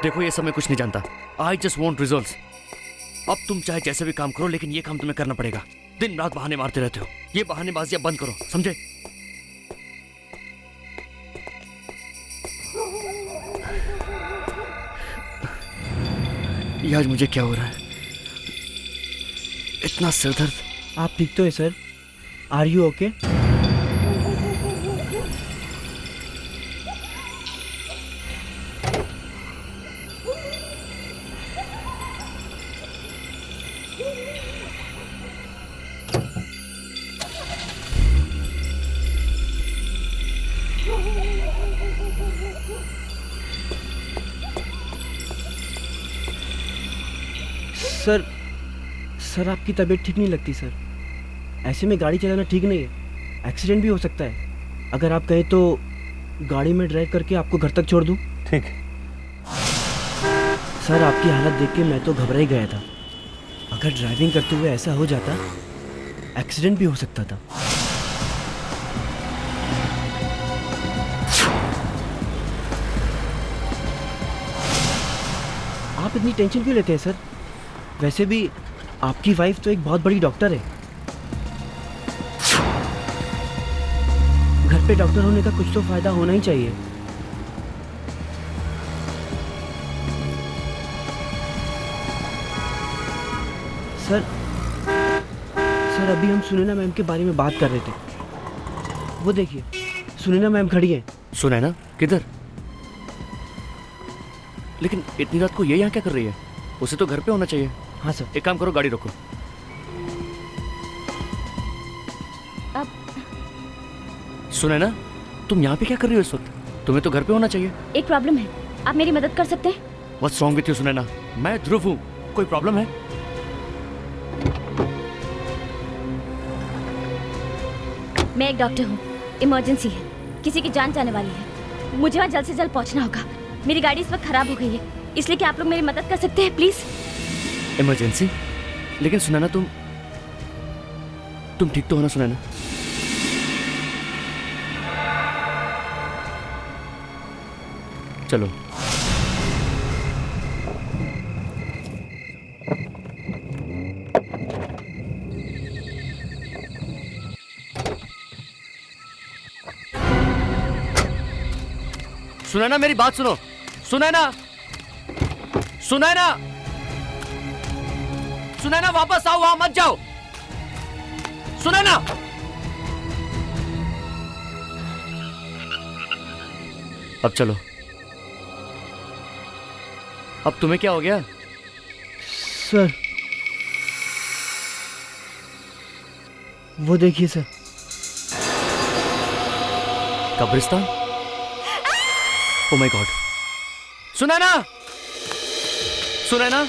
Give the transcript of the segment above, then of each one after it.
देखो ये सब मैं कुछ नहीं जानता। I just want results. अब तुम चाहे जैसे भी काम करो, लेकिन ये काम तुम्हें करना पड़ेगा। दिन रात बहाने मारते रहते हो, ये बहानेबाजी अब बंद करो, समझे? ये आज मुझे क्या हो रहा है? इतना सिरदर्द। आप ठीक तो है sir? Are you okay? Sir आपकी तबीयत ठीक नहीं लगती सर। ऐसे में गाड़ी चलाना ठीक नहीं है, एक्सीडेंट भी हो सकता है। अगर आप कहें तो गाड़ी में ड्राइव करके आपको घर तक छोड़ दूं? ठीक। सर आपकी हालत देख के मैं तो घबरा ही गया था। अगर ड्राइविंग करते हुए ऐसा हो जाता, एक्सीडेंट भी हो सकता था। आप इतनी टेंशन क्यों लेते हैं सर? वैसे भी आपकी वाइफ तो एक बहुत बड़ी डॉक्टर है। घर पे डॉक्टर होने का कुछ तो फायदा होना ही चाहिए। सर अभी हम सुनैना मैम के बारे में बात कर रहे थे। वो देखिए, सुनैना मैम खड़ी हैं। सुनैना किधर? लेकिन इतनी रात को ये यहाँ क्या कर रही है? उसे तो घर पे होना चाहिए। हाँ सर। एक काम करो, गाड़ी रोको। अब सुनैना, तुम यहाँ पे क्या कर रही हो इस वक्त? तुम्हें तो घर पे होना चाहिए। एक प्रॉब्लम है, आप मेरी मदद कर सकते हैं? What's wrong with you Sunaina? मैं ध्रुव हूँ, कोई प्रॉब्लम है? मैं एक डॉक्टर हूँ, इमरजेंसी है, किसी की जान जाने वाली है, मुझे वहाँ जल्द से जल्द पहुँचना होगा। मेरी गाड़ी इस वक्त खराब हो गई है, इसलिए क्या आप लोग मेरी मदद कर सकते हैं प्लीज? इमरजेंसी? लेकिन सुनैना तुम ठीक तो हो ना सुनैना? चलो। सुनैना मेरी बात सुनो। सुनैना, सुनैना, सुनैना वापस आओ, वहां मत जाओ। सुनैना, अब चलो। अब तुम्हें क्या हो गया? सर वो देखिए सर। कब्रिस्तान? Oh my God. Sunaina, Sunaina,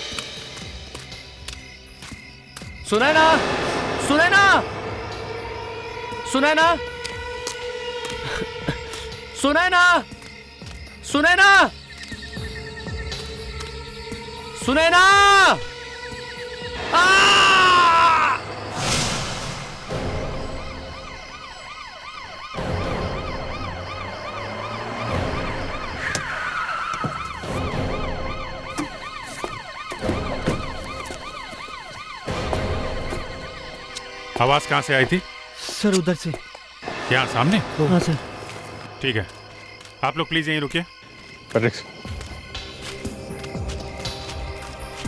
Sunaina, Sunaina, Sunaina, Sunaina, Sunaina, Sunaina, आवाज कहाँ से आई थी? सर उधर से। यहाँ सामने? हाँ सर। ठीक है, आप लोग प्लीज यहीं रुकिए।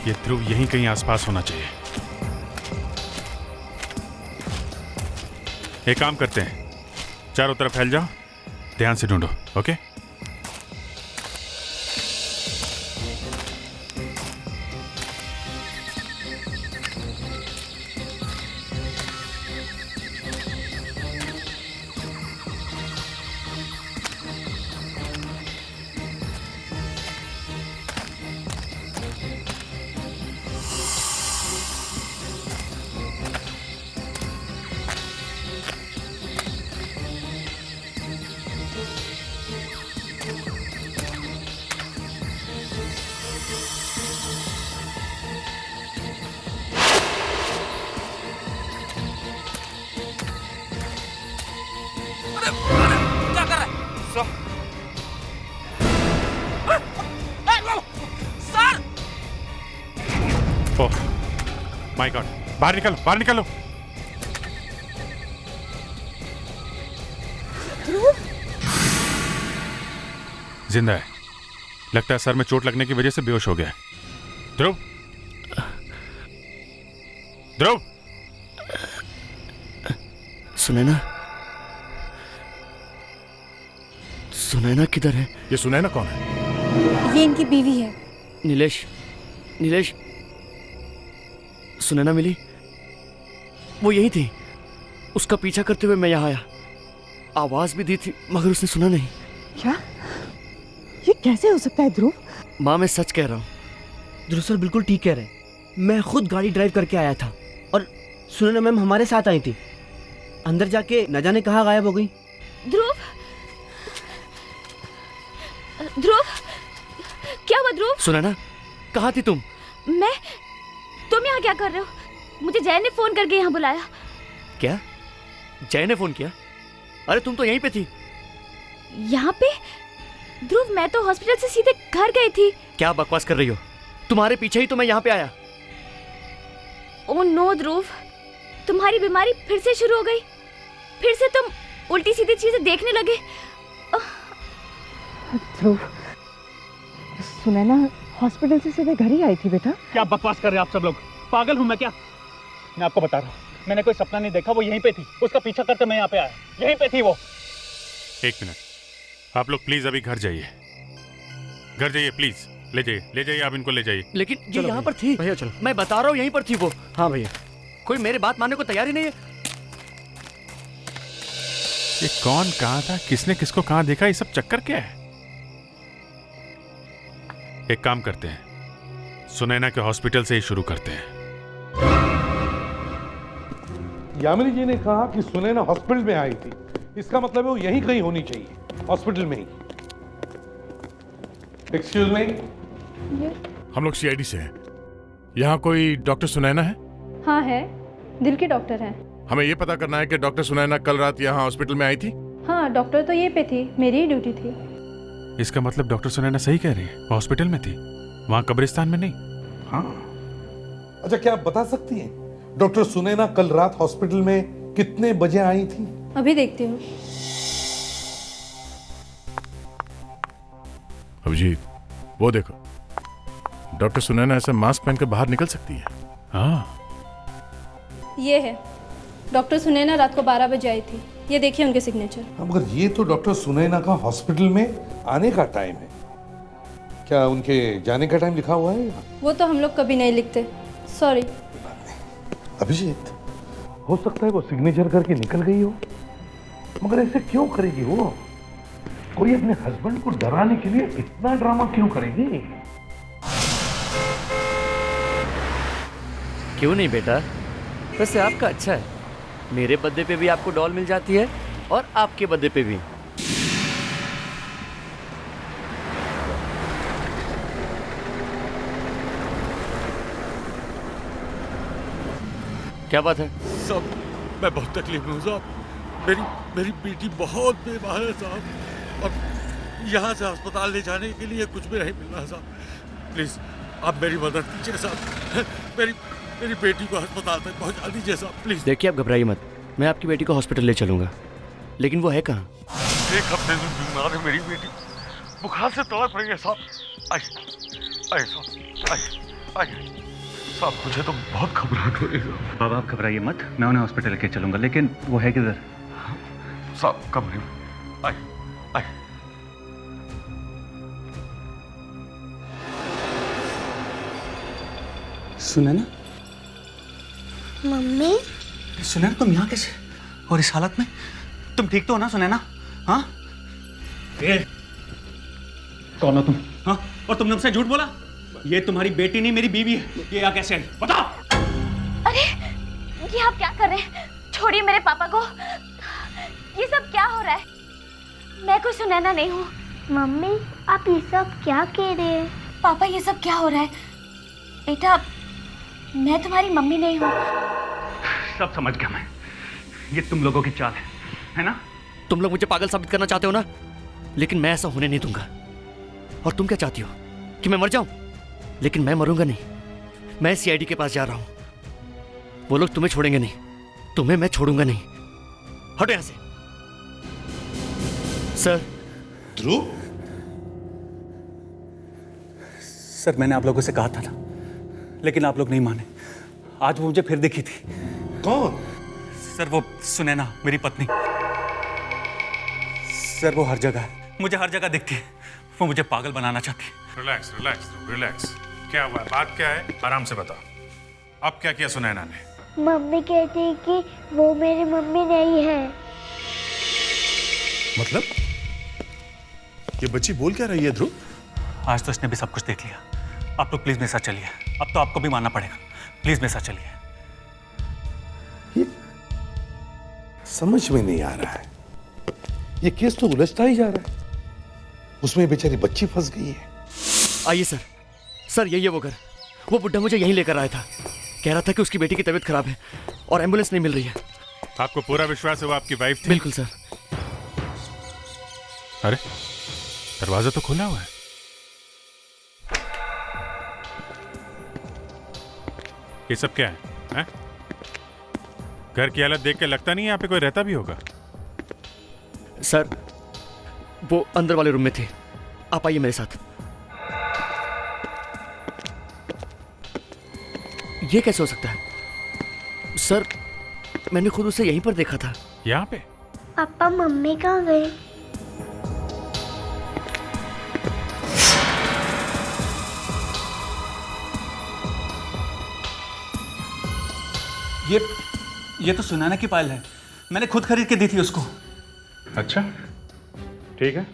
ये ध्रुव यहीं कहीं आसपास होना चाहिए। एक काम करते हैं, चारों तरफ फैल जाओ, ध्यान से ढूंढो। ओके? ओह माय गॉड, बाहर निकलो, बाहर निकलो। जिंदा है, लगता है सर में चोट लगने की वजह से बेहोश हो गया है। ध्रुव, ध्रुव, सुनैना, सुनैना किधर है? ये सुनैना कौन है? ये इनकी बीवी है। नीलेश, नीलेश, सुनैना मिली? वो यही थी। उसका पीछा करते हुए मैं यहाँ आया, आवाज भी दी थी मगर उसने सुना नहीं। क्या? ये कैसे हो सकता है ध्रुव? माँ मैं सच कह रहा हूँ। ध्रुव सर बिल्कुल ठीक कह रहे हैं। मैं खुद गाड़ी ड्राइव करके आया था और सुनैना मैम हमारे साथ आई थी। अंदर जाके न जाने कहाँ गायब हो गई। ध्रुव, ध्रुव, क्या हुआ ध्रुव? सुनैना, कहाँ थी तुम? तुम यहाँ क्या कर रहे हो? मुझे जय ने फोन करके यहाँ बुलाया। क्या? जय ने फोन किया? अरे तुम तो यहीं पे थी। यहाँ पे? ध्रुव मैं तो हॉस्पिटल से सीधे घर गई थी। क्या बकवास कर रही हो? तुम्हारे पीछे ही तो मैं यहाँ पे आया। ओह नो ध्रुव, तुम्हारी बीमारी फिर से शुरू हो गई। फिर से तुम उल्टी सीधी चीजें देखने लगे। ध्रुव, सुनैना हॉस्पिटल से सीधे घर ही आई थी बेटा। क्या बकवास कर रहे हैं आप सब लोग? पागल हूं मैं क्या? मैं आपको बता रहा हूँ, मैंने कोई सपना नहीं देखा। वो यहीं पे थी, उसका पीछा करते मैं यहाँ पे आया। यहीं पे थी वो। एक मिनट, आप लोग प्लीज अभी घर जाइए, घर जाइए प्लीज। ले जाइए, ले जाइए, आप इनको ले जाइए। लेकिन ये यहाँ पर थी भैया चलो। मैं बता रहा हूँ यहीं पर थी वो। हाँ भैया। कोई मेरी बात मानने को तैयार ही नहीं है। ये कौन कहाँ था, किसने किसको कहाँ देखा, ये सब चक्कर क्या है? एक काम करते हैं, सुनैना के हॉस्पिटल से ही शुरू करते हैं। यामिनी जी ने कहा कि सुनैना हॉस्पिटल में आई थी, इसका मतलब है वो यहीं कहीं होनी चाहिए, हॉस्पिटल में ही। एक्सक्यूज मी, हम लोग सीआईडी से हैं। यहाँ कोई डॉक्टर सुनैना है? हाँ है, दिल के डॉक्टर हैं। हमें ये पता करना है कि डॉक्टर सुनैना कल रात यहाँ हॉस्पिटल में आई थी। हाँ डॉक्टर तो ये पे थी, मेरी ही ड्यूटी थी। इसका मतलब डॉक्टर सुनैना सही कह रही है, हॉस्पिटल में थी, वहां कब्रिस्तान में नहीं। हाँ। अच्छा, क्या आप बता सकती हैं डॉक्टर सुनैना कल रात हॉस्पिटल में कितने बजे आई थी? अभी देखती हूँ। अभिजीत, वो देखो, डॉक्टर सुनैना ऐसे मास्क पहनकर बाहर निकल सकती है। हाँ, ये है, डॉक्टर सुनैना रात को 12 बजे आई थी। ये देखिए उनके सिग्नेचर। मगर ये तो डॉक्टर सुनैना का हॉस्पिटल में आने का टाइम है, क्या उनके जाने का टाइम लिखा हुआ है यहाँ? वो तो हम लोग कभी नहीं लिखते, सॉरी। अभिजीत, हो सकता है वो सिग्नेचर करके निकल गई हो, मगर ऐसे क्यों करेगी वो? कोई अपने हस्बैंड को डराने के लिए इतना ड्रामा क्यों करेगी? क्यों नहीं बेटा, वैसे आपका अच्छा है। मेरे बर्थडे पे भी आपको डॉल मिल जाती है और आपके बर्थडे पे भी। क्या बात है? साहब मैं बहुत तकलीफ में हूँ साहब। मेरी बेटी बहुत बीमार है साहब, और यहाँ से अस्पताल ले जाने के लिए कुछ भी नहीं मिल रहा साहब। प्लीज आप मेरी मदद कीजिए साहब, मेरी बेटी को अस्पताल तक पहुँचा दीजिए साहब, प्लीज। देखिए आप घबराइए मत, मैं आपकी बेटी को हॉस्पिटल ले चलूंगा, लेकिन वो है कहाँ? एक हफ्ते से बीमार है मेरी बेटी, बुखार से तड़प रही है साहब। आइए साहब, आइए साहब, मुझे तो बहुत घबराहट हो रही है। बाबा आप घबराइए मत, मैं उन्हें हॉस्पिटल लेके चलूंगा। लेकिन वो है किधर? साहब कमरे में। आइए। सुनैना, मम्मी, सुनैना तुम यहाँ कैसे और इस हालत में? तुम ठीक तो हो ना सुनैना? हाँ? कौन हो तुम? हाँ? और तुमने मुझसे झूठ बोला? ये तुम्हारी बेटी नहीं, मेरी बीवी है। ये यहाँ कैसे आई? बताओ। अरे ये आप क्या कर रहे हैं? छोड़िए मेरे पापा को। ये सब क्या हो रहा है? मैं कोई सुनैना नहीं हूँ। मम्मी आप ये सब क्या कह रहे हैं? पापा ये सब क्या हो रहा है? बेटा मैं तुम्हारी मम्मी नहीं हूँ। सब समझ गया मैं, ये तुम लोगों की चाल है ना? तुम लोग मुझे पागल साबित करना चाहते हो ना, लेकिन मैं ऐसा होने नहीं दूंगा। और तुम क्या चाहती हो कि मैं मर जाऊं? लेकिन मैं मरूंगा नहीं, मैं सीआईडी के पास जा रहा हूं। वो लोग तुम्हें छोड़ेंगे नहीं, तुम्हें मैं छोड़ूंगा नहीं। हटो यहां से। सर। ध्रुव, सर मैंने आप लोगों से कहा था ना, लेकिन आप लोग नहीं माने। आज वो मुझे फिर दिखी थी। कौन? सर वो सुनैना, मेरी पत्नी। सर वो हर जगह है, मुझे हर जगह दिखती है। वो मुझे पागल बनाना चाहती है। Relax relax relax. क्या हुआ, बात क्या है, आराम से बताओ। अब क्या किया सुनैना ने? मम्मी कहती है कि वो मेरी मम्मी नहीं है। मतलब ये बच्ची बोल क्या रही है ध्रुव? आज तो इसने भी सब कुछ देख लिया। आप लोग प्लीज मेरे साथ चलिए। अब तो आपको भी मानना पड़ेगा। प्लीज मेरे साथ चलिए। समझ में नहीं आ रहा है, ये केस तो उलझता ही जा रहा है। उसमें बेचारी बच्ची फंस गई है। आइए सर। सर यही है वो घर। वो बुड्ढा मुझे यहीं लेकर आया था, कह रहा था कि उसकी बेटी की तबीयत खराब है और एम्बुलेंस नहीं मिल रही है। आपको पूरा विश्वास है वो आपकी वाइफ थी? बिल्कुल सर। अरे दरवाजा तो खुला हुआ है। ये सब क्या है? घर की हालत देख के लगता नहीं है यहाँ पे कोई रहता भी होगा। सर वो अंदर वाले रूम में थे, आप आइए मेरे साथ। ये कैसे हो सकता है? सर मैंने खुद उसे यहीं पर देखा था। यहाँ पे? पापा मम्मी कहाँ गए? ये तो सुनैना की पायल है। मैंने खुद खरीद के दी थी उसको। अच्छा ठीक है,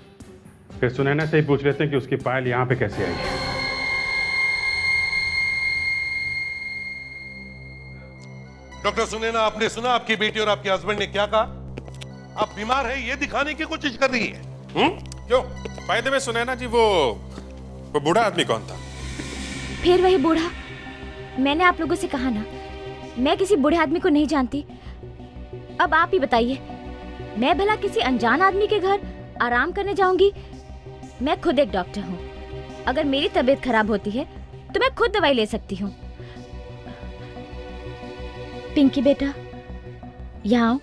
फिर सुनैना से ही पूछ लेते हैं कि उसकी पायल यहाँ पे कैसे आई है। डॉक्टर सुनैना, आपने सुना आपकी बेटी और आपके हस्बैंड ने क्या कहा? आप बीमार है ये दिखाने की कोशिश कर रही है। क्यों? फायदे में सुनैना जी, वो बूढ़ा आदमी कौन था? फिर वही बूढ़ा। मैंने आप लोगों से कहा ना, मैं किसी बूढ़े आदमी को नहीं जानती। अब आप ही बताइए, मैं भला किसी अनजान आदमी के घर आराम करने जाऊंगी? मैं खुद एक डॉक्टर हूँ। अगर मेरी तबीयत खराब होती है तो मैं खुद दवाई ले सकती हूँ। पिंकी बेटा, यहाँ आओ।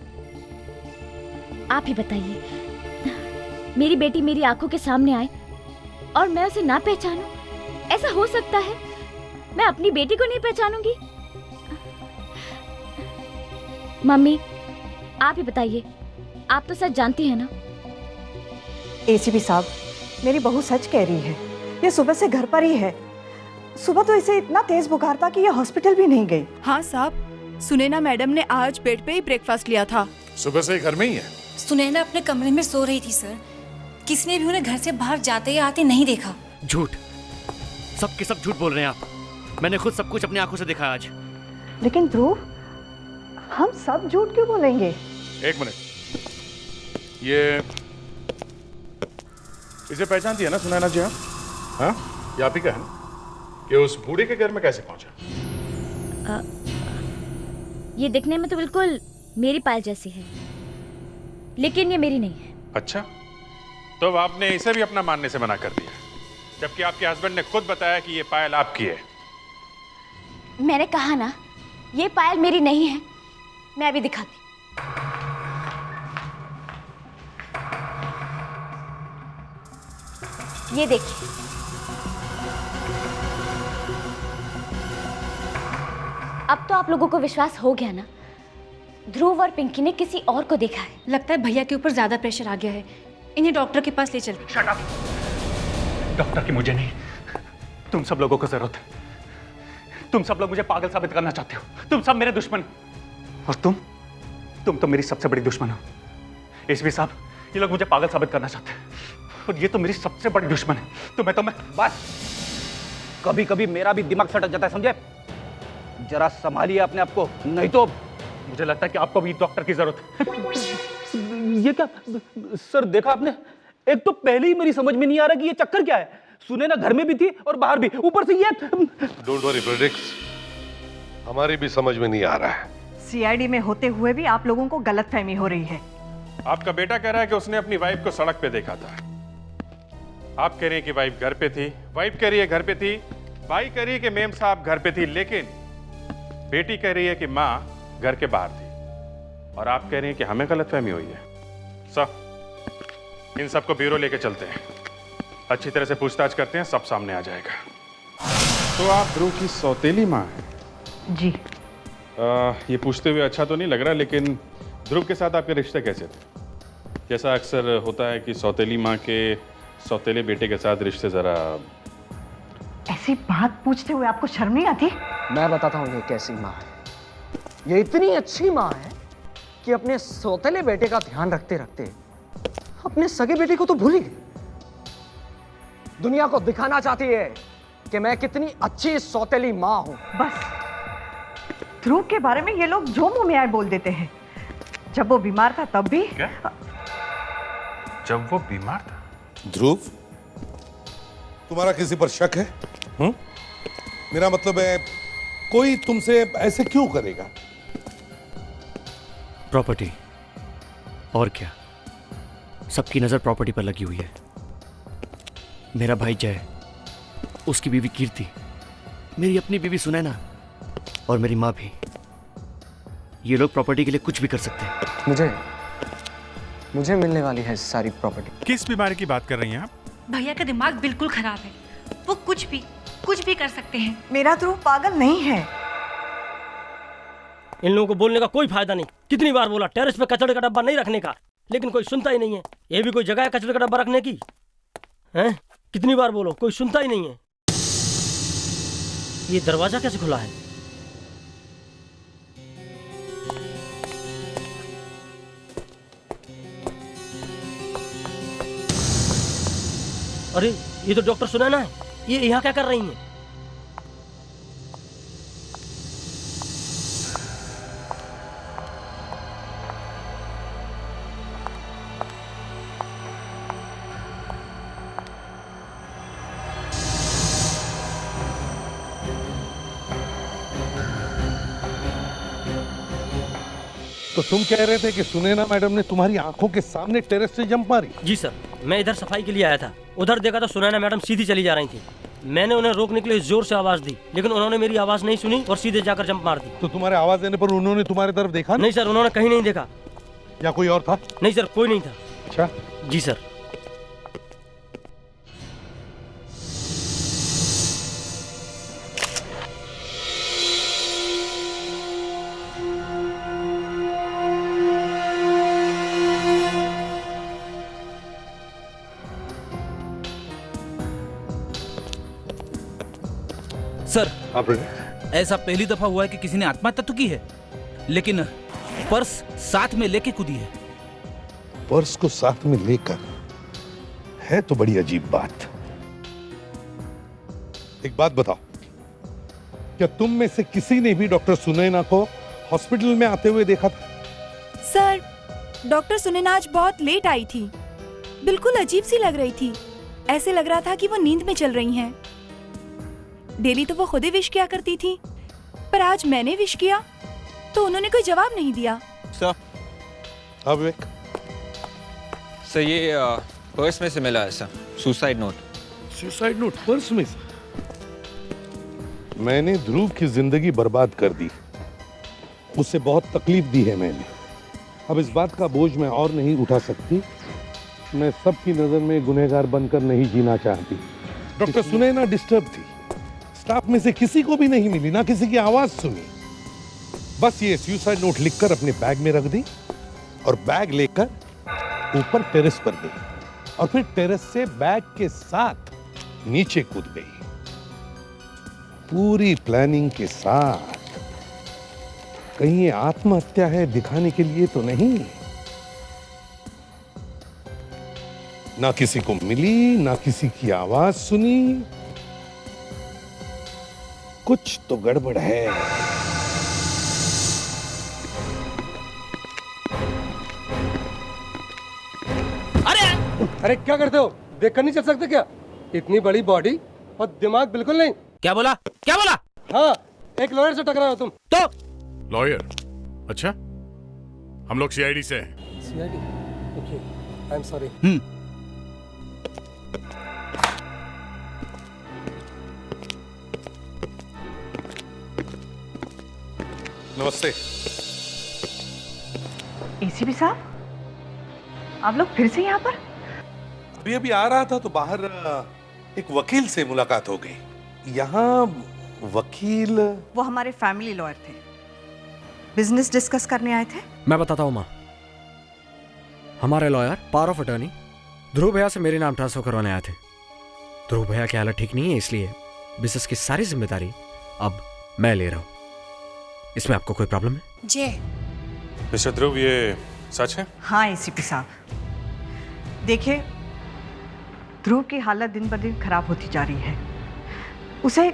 आप ही बताइए, मेरी बेटी मेरी आंखों के सामने आए और मैं उसे ना पहचानूं? ऐसा हो सकता है? मैं अपनी बेटी को नहीं पहचानूंगी? मम्मी आप ही बताइए, आप तो सच जानती हैं ना? एसीपी साहब, मेरी बहू सच कह रही है। ये सुबह से घर पर ही है। सुबह तो इसे इतना तेज बुखार था कि ये हॉस्पिटल भी नहीं गई। हाँ साहब, सुनैना मैडम ने आज बेड पे ही ब्रेकफास्ट लिया था। सुबह से ही घर में ही है? सुनैना अपने कमरे में सो रही थी सर। किसने भी उन्हें घर से बाहर जाते या आते नहीं देखा। झूठ, सब के सब झूठ बोल रहे हैं आप। मैंने खुद सब कुछ अपनी आंखों से देखा आज। लेकिन ध्रुव, हम सब झूठ क्यों बोलेंगे? एक मिनट, ये इसे पहचानती है ना सुनैना जी? हाँ, ये आप ही का है ना? कि उस बूढ़े के घर में कैसे पहुंचा? ये दिखने में तो बिल्कुल मेरी पायल जैसी है, लेकिन ये मेरी नहीं है। अच्छा, तो अब आपने इसे भी अपना मानने से मना कर दिया, जबकि आपके हस्बैंड ने खुद बताया कि ये पायल आपकी है। मैंने कहा ना, ये पायल मेरी नहीं है। मैं अभी दिखाती। ये देखिए, अब तो आप लोगों को विश्वास हो गया ना? ध्रुव और पिंकी ने किसी और को देखा है। लगता है भैया के ऊपर ज्यादा प्रेशर आ गया है। इन्हें डॉक्टर के पास ले चलते। Shut up. डॉक्टर की मुझे नहीं, तुम सब लोगों को जरूरत है। तुम सब लोग मुझे पागल साबित करना चाहते हो। तुम सब मेरे दुश्मन, और तुम तो मेरी सबसे बड़ी दुश्मन हो। एसपी साहब, ये लोग मुझे पागल साबित करना चाहते हैं और ये तो मेरी सबसे बड़ी दुश्मन है। तो मैं बस, कभी कभी मेरा भी दिमाग सटक जाता है, समझे? जरा संभालिए अपने आप को, नहीं तो मुझे लगता है कि आपको भी डॉक्टर की जरूरत है। ये क्या सर, देखा आपने? एक तो पहले ही मेरी समझ में नहीं आ रहा कि ये चक्कर क्या है। सुनैना घर में भी थी और बाहर भी, ऊपर से ये। डोंट वरी प्रेडिक्स, हमारी भी समझ में नहीं आ रहा है। सीआईडी में होते हुए भी आप लोगों को गलतफहमी हो रही है। आपका बेटा कह रहा है कि उसने अपनी वाइफ को सड़क पे देखा था। आप कह रहे हैं कि वाइफ घर पे थी, वाइफ कह रही है घर पे थी, बाई कह रही है कि मेम साहब घर पे थी, लेकिन बेटी कह रही है कि माँ घर के बाहर थी, और आप कह रहे हैं कि हमें गलतफहमी हुई है। सब इन सबको ब्यूरो लेके चलते हैं, अच्छी तरह से पूछताछ करते हैं, सब सामने आ जाएगा। तो आप ध्रुव की सौतेली माँ हैं? जी। ये पूछते हुए अच्छा तो नहीं लग रहा, लेकिन ध्रुव के साथ आपके रिश्ते कैसे थे? जैसा अक्सर होता है कि सौतेली माँ के सौतेले बेटे के साथ रिश्ते जरा। ऐसी बात पूछते हुए आपको शर्म नहीं आती? मैं बताता हूँ ये कैसी माँ है। ये इतनी अच्छी माँ है कि अपने सौतेले बेटे का ध्यान रखते रखते अपने सगे बेटे को तो भूल ही गई। दुनिया को दिखाना चाहती है कि मैं कितनी अच्छी सौतेली माँ हूँ। बस ध्रुव के बारे में ये लोग जो मुंह में आए बोल देते हैं। जब वो बीमार था तब भी। क्या? जब वो बीमार था? ध्रुव, तुम्हारा किसी पर शक है? मेरा मतलब है, कोई तुमसे ऐसे क्यों करेगा? प्रॉपर्टी, और क्या? सबकी नजर प्रॉपर्टी पर लगी हुई है। मेरा भाई जय, उसकी बीवी कीर्ति, मेरी अपनी बीवी सुनैना और मेरी माँ भी। ये लोग प्रॉपर्टी के लिए कुछ भी कर सकते हैं। मुझे मिलने वाली है सारी प्रॉपर्टी। किस बीमारी की बात कर रही हैं आप? भैया का दिमाग बिल्कुल खराब है, वो कुछ भी कर सकते हैं। मेरा ध्रुव पागल नहीं है। इन लोगों को बोलने का कोई फायदा नहीं। कितनी बार बोला टेरेस पे कचड़े का डब्बा नहीं रखने का, लेकिन कोई सुनता ही नहीं है। ये भी कोई जगह है कचड़े का डब्बा रखने की? हैं? कितनी बार बोलो, कोई सुनता ही नहीं है। ये दरवाजा कैसे खुला है? अरे ये तो डॉक्टर सुनैना है। ये यहाँ क्या कर रही हैं? तो तुम कह रहे थे कि सुनैना मैडम ने तुम्हारी आंखों के सामने टेरेस से जंप मारी? जी सर, मैं इधर सफाई के लिए आया था। उधर देखा तो सुनैना मैडम सीधी चली जा रही थी। मैंने उन्हें रोकने के लिए जोर से आवाज दी, लेकिन उन्होंने मेरी आवाज नहीं सुनी और सीधे जाकर जंप मार दी। तो तुम्हारे आवाज देने पर उन्होंने तुम्हारी तरफ देखा? नहीं सर, उन्होंने कहीं नहीं देखा। या कोई और था? नहीं सर, कोई नहीं था। अच्छा जी सर। सर, ऐसा पहली दफा हुआ है कि किसी ने आत्महत्या तो की है, लेकिन पर्स साथ में लेके कूदी है। पर्स को साथ में लेकर? है तो बड़ी अजीब बात। एक बात बताओ, क्या तुम में से किसी ने भी डॉक्टर सुनैना को हॉस्पिटल में आते हुए देखा था? सर, डॉक्टर सुनैना आज बहुत लेट आई थी। बिल्कुल अजीब सी लग रही थी। ऐसे लग रहा था कि वो नींद में चल रही हैं। डेली तो वो खुद ही विश किया करती थी, पर आज मैंने विश किया तो उन्होंने कोई जवाब नहीं दिया। सर, हाँ विवेक। सर ये पर्स में से मिला है sir, suicide note. Suicide note purse में से? मैंने ध्रुव की जिंदगी बर्बाद कर दी, उसे बहुत तकलीफ दी है मैंने। अब इस बात का बोझ मैं और नहीं उठा सकती। मैं सबकी नजर में गुनहगार बनकर नहीं जीना चाहती। डॉक्टर सुनैना डिस्टर्ब थी, स्टाफ में से किसी को भी नहीं मिली, ना किसी की आवाज सुनी। बस ये सुसाइड नोट लिखकर अपने बैग में रख दी और बैग लेकर ऊपर टेरेस पर गई और फिर टेरेस से बैग के साथ नीचे कूद गई, पूरी प्लानिंग के साथ। कहीं ये आत्महत्या है दिखाने के लिए तो नहीं। ना किसी को मिली, ना किसी की आवाज सुनी। कुछ तो गड़बड़ है। अरे क्या करते हो? देखकर नहीं चल सकते क्या? इतनी बड़ी बॉडी और दिमाग बिल्कुल नहीं। क्या बोला? क्या बोला? हाँ, एक लॉयर से टकराए हो तुम तो। लॉयर? अच्छा, हम लोग सीआईडी से हैं। CID? Okay, I am sorry. नमस्ते। एसीपी साहब, आप लोग फिर से यहाँ पर? अभी अभी आ रहा था तो बाहर एक वकील से मुलाकात हो गई। यहाँ वकील? वो हमारे फैमिली लॉयर थे, बिजनेस डिस्कस करने आए थे। मैं बताता हूँ माँ, हमारे लॉयर पावर ऑफ अटर्नी ध्रुव भैया से मेरे नाम ट्रांसफर करवाने आए थे। ध्रुव भैया की हालत ठीक नहीं है, इसलिए बिजनेस की सारी जिम्मेदारी अब मैं ले रहा हूँ। इसमें आपको कोई प्रॉब्लम है? जय मिस्टर ध्रुव, ये सच है? हाँ एसीपी साहब, देखिए ध्रुव की हालत दिन ब दिन खराब होती जा रही है। उसे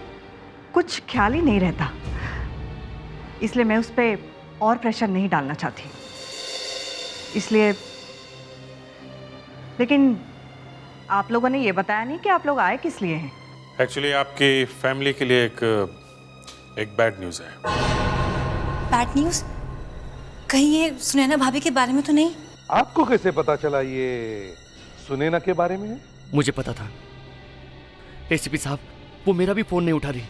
कुछ ख्याल ही नहीं रहता, इसलिए मैं उस पर और प्रेशर नहीं डालना चाहती। इसलिए, लेकिन आप लोगों ने ये बताया नहीं कि आप लोग आए किस लिए हैं। एक्चुअली आपकी फैमिली के लिए एक बैड न्यूज़ है। Bad news? कहीं ये सुनैना भाभी के बारे में तो नहीं? आपको कैसे पता चला ये सुनैना के बारे में है? मुझे पता था एसीपी साहब, वो मेरा भी फोन नहीं उठा रही।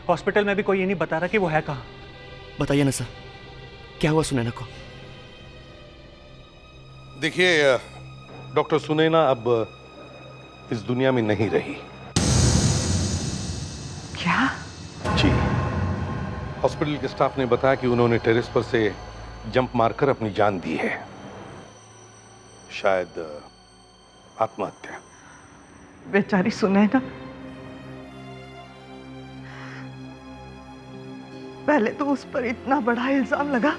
हॉस्पिटल में भी कोई ये नहीं बता रहा कि वो है कहाँ। बताइए ना सर, क्या हुआ सुनैना को? देखिए डॉक्टर सुनैना अब इस दुनिया में नहीं रही। क्या? जी, हॉस्पिटल के स्टाफ ने बताया कि उन्होंने टेरेस पर से जंप मारकर अपनी जान दी है। शायद आत्महत्या। बेचारी सुनैना, पहले तो उस पर इतना बड़ा इल्जाम लगा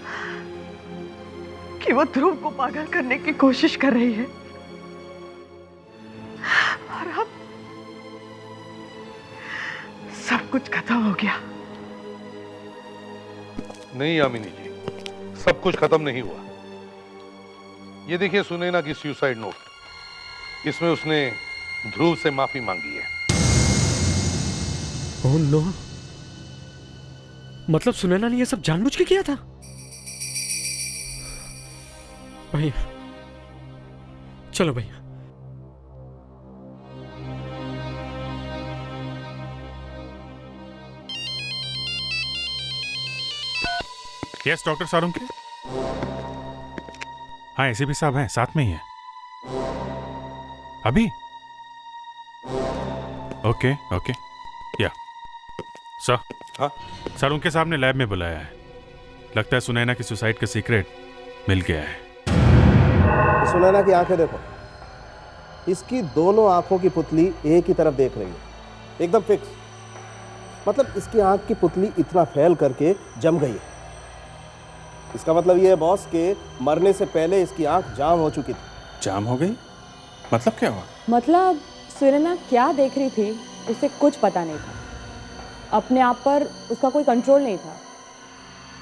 कि वो ध्रुव को पागल करने की कोशिश कर रही है, और अब सब कुछ खत्म हो गया। नहीं यामिनी जी, सब कुछ खत्म नहीं हुआ। ये देखिए सुनैना की सुसाइड नोट, इसमें उसने ध्रुव से माफी मांगी है। ओह नो, मतलब सुनैना ने ये सब जानबूझ के किया था? भैया चलो भैया। यस डॉक्टर सारुंके। हाँ एसीपी साहब हैं, साथ में ही है अभी। Okay okay yeah sir. हाँ सारुंके साहब ने लैब में बुलाया है, लगता है सुनैना की सुसाइड का सीक्रेट मिल गया है। सुनैना की आंखें देखो, इसकी दोनों आंखों की पुतली एक ही तरफ देख रही है, एकदम फिक्स। मतलब इसकी आंख की पुतली इतना फैल करके जम गई है। इसका मतलब ये है बॉस के मरने से पहले इसकी आंख जाम हो चुकी थी। जाम हो गई? मतलब क्या हुआ? मतलब सुनैना क्या देख रही थी उसे कुछ पता नहीं था, अपने आप पर उसका कोई कंट्रोल नहीं था।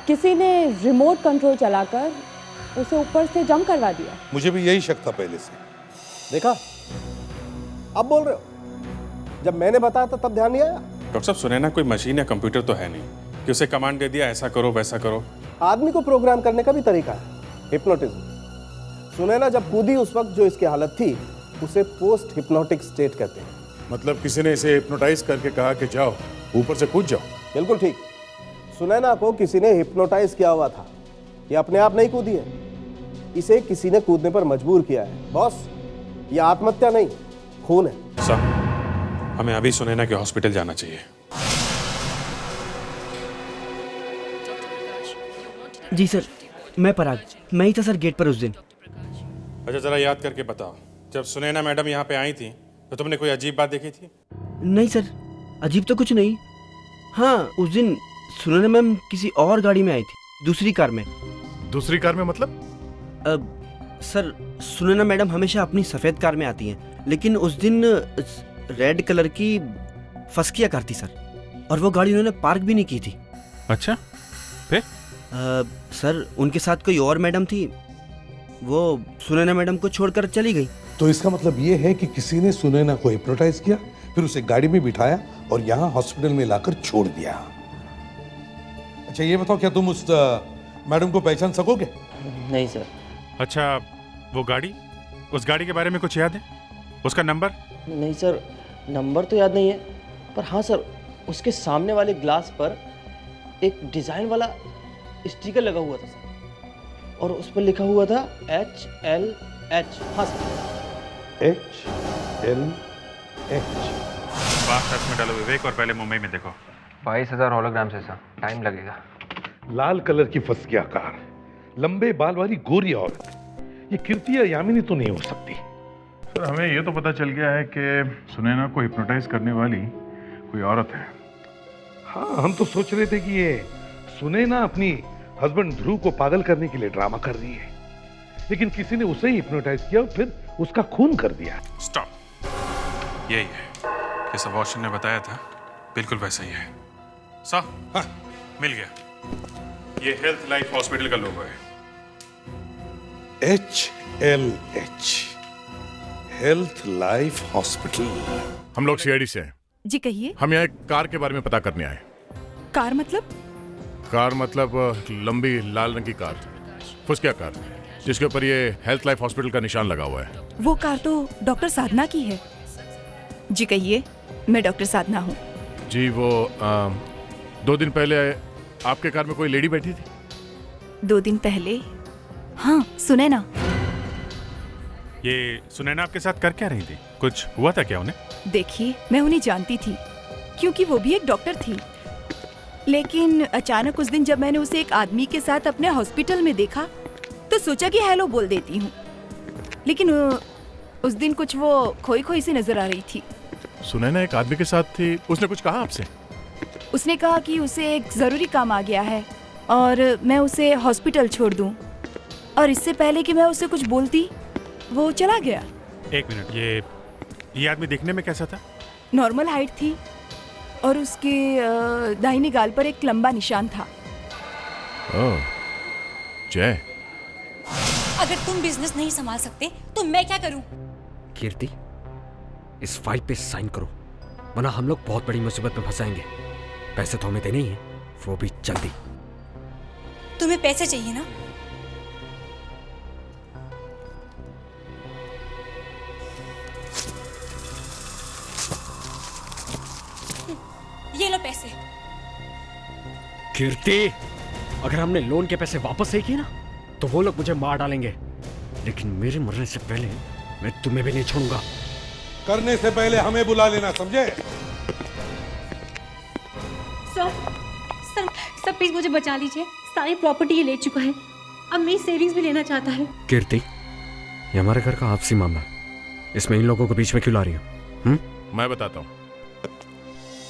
किसी ने रिमोट कंट्रोल चलाकर उसे ऊपर से जंप करवा दिया। मुझे भी यही शक था पहले से। देखा, अब बोल रहे हो? जब मैंने बताया था तब ध्यान नहीं आया? डॉक्टर साहब, सुनैना कोई मशीन या कंप्यूटर तो है नहीं कि उसे कमांड दे दिया ऐसा करो वैसा करो। आदमी को प्रोग्राम करने का भी तरीका है, हिप्नोटिज्म। सुनैना जब कूदी उस वक्त जो इसकी हालत थी उसे पोस्ट हिप्नोटिक स्टेट कहते हैं। मतलब किसी ने इसे हिप्नोटाइज करके कहा कि जाओ ऊपर से कूद जाओ। बिल्कुल ठीक, सुनैना को किसी ने हिप्नोटाइज किया हुआ था। ये अपने आप नहीं कूदी है, इसे किसी ने कूदने पर मजबूर किया है। बॉस, ये आत्महत्या नहीं, खून है। सर, हमें अभी सुनैना के हॉस्पिटल जाना चाहिए। जी सर, मैं पराग, मैं ही था सर गेट पर उस दिन। अच्छा जरा याद करके बताओ, जब सुनैना मैडम यहाँ पे आई थी तो तुमने कोई अजीब बात देखी थी? नहीं सर, अजीब तो कुछ नहीं। हाँ, उस दिन सुनैना मैम किसी और गाड़ी में आई थी, दूसरी कार में। दूसरी कार में मतलब? सर, सुनैना मैडम हमेशा अपनी सफ़ेद कार में आती हैं, लेकिन उस दिन रेड कलर की फस्किया कार थी सर, और वो गाड़ी उन्होंने पार्क भी नहीं की थी। अच्छा, फिर? सर, उनके साथ कोई और मैडम थी, वो सुनैना मैडम को छोड़कर चली गई। तो इसका मतलब ये है कि किसी ने सुनैना को हिप्नोटाइज किया, फिर उसे गाड़ी में बिठाया और यहाँ हॉस्पिटल में लाकर छोड़ दिया। अच्छा ये बताओ, क्या तुम उस मैडम को पहचान सकोगे? नहीं सर। अच्छा वो गाड़ी, उस गाड़ी के बारे में कुछ याद है? उसका नंबर? नहीं सर, नंबर तो याद नहीं है, पर हाँ सर, उसके सामने वाले ग्लास पर एक डिज़ाइन वाला स्टिकर लगा हुआ था सर, और उस पर लिखा हुआ था HLH। हाँ सर। HLH। बात सच में डालो विवेक, और पहले मुंबई में देखो। 22,000 होलोग्राम से सर, टाइम लगेगा। लाल कलर की फसकिया कार, लंबे बाल वाली गोरी औरत, ये कीर्ति या यामिनी तो नहीं हो सकती। सर हमें ये तो पता चल गया है कि सुनैना को हिप्नोटाइज करने वाली कोई औरत है। हाँ, हम तो सोच रहे थे कि ये सुनैना अपनी हस्बैंड ध्रुव को पागल करने के लिए ड्रामा कर रही है, लेकिन किसी ने उसे ही हिप्नोटाइज किया और फिर उसका खून कर दिया। स्टॉप, यही है जैसा वॉशन ने बताया था, बिल्कुल वैसा ही है। सा हाँ, मिल गया। ये हेल्थ लाइफ हॉस्पिटल का लोगो है। HLH, health life hospital. हम लोग सीआईडी से हैं। जी कहिए। हम यहाँ एक कार के बारे में पता करने आए। कार मतलब? कार मतलब लंबी लाल रंग की कार, फुसकिया कार, जिसके ऊपर ये हेल्थ लाइफ हॉस्पिटल का निशान लगा हुआ है। वो कार तो डॉक्टर साधना की है। जी कहिए, मैं डॉक्टर साधना हूँ। जी वो 2 दिन पहले आपके कार में कोई लेडी बैठी थी? 2 दिन पहले? हाँ, सुनैना। ये सुनैना आपके साथ कर क्या रही थी? कुछ हुआ था क्या उन्हें? देखिए, मैं उन्हें जानती थी क्योंकि वो भी एक डॉक्टर थी, लेकिन अचानक उस दिन जब मैंने उसे एक आदमी के साथ अपने हॉस्पिटल में देखा तो सोचा कि हेलो बोल देती हूँ, लेकिन उस दिन कुछ वो खोई खोई सी नजर आ रही थी। सुनैना एक आदमी के साथ थी, उसने कुछ कहा आपसे? उसने कहा कि उसे एक जरूरी काम आ गया है और मैं उसे हॉस्पिटल छोड़ दूं, और इससे पहले कि मैं उसे कुछ बोलती वो चला गया। एक मिनट, ये आदमी देखने में कैसा था? नॉर्मल हाइट थी और उसके दाहिने गाल पर एक लंबा निशान था। ओह, जय। अगर तुम बिजनेस नहीं संभाल सकते तो मैं क्या करूं? कीर्ति, इस फाइल पे साइन करो, वरना हम लोग बहुत बड़ी मुसीबत में फंसाएंगे। पैसे तो हमें देने ही हैं, वो भी जल्दी। तुम्हें पैसे चाहिए ना? ये लो पैसे। कीर्ति, अगर हमने लोन के पैसे वापस नहीं किए ना तो वो लोग मुझे मार डालेंगे, लेकिन मेरे मरने से पहले मैं तुम्हें भी नहीं छोड़ूंगा। करने से पहले हमें बुला लेना, समझे? सर प्लीज मुझे बचा लीजिए। सारी प्रॉपर्टी ये ले चुका है, अब मेरी सेविंग्स भी लेना चाहता है। कीर्ति, ये हमारे घर का आपसी मामला है, इसमें इन लोगों को बीच में क्यों ला रही हो? मैं बताता हूँ।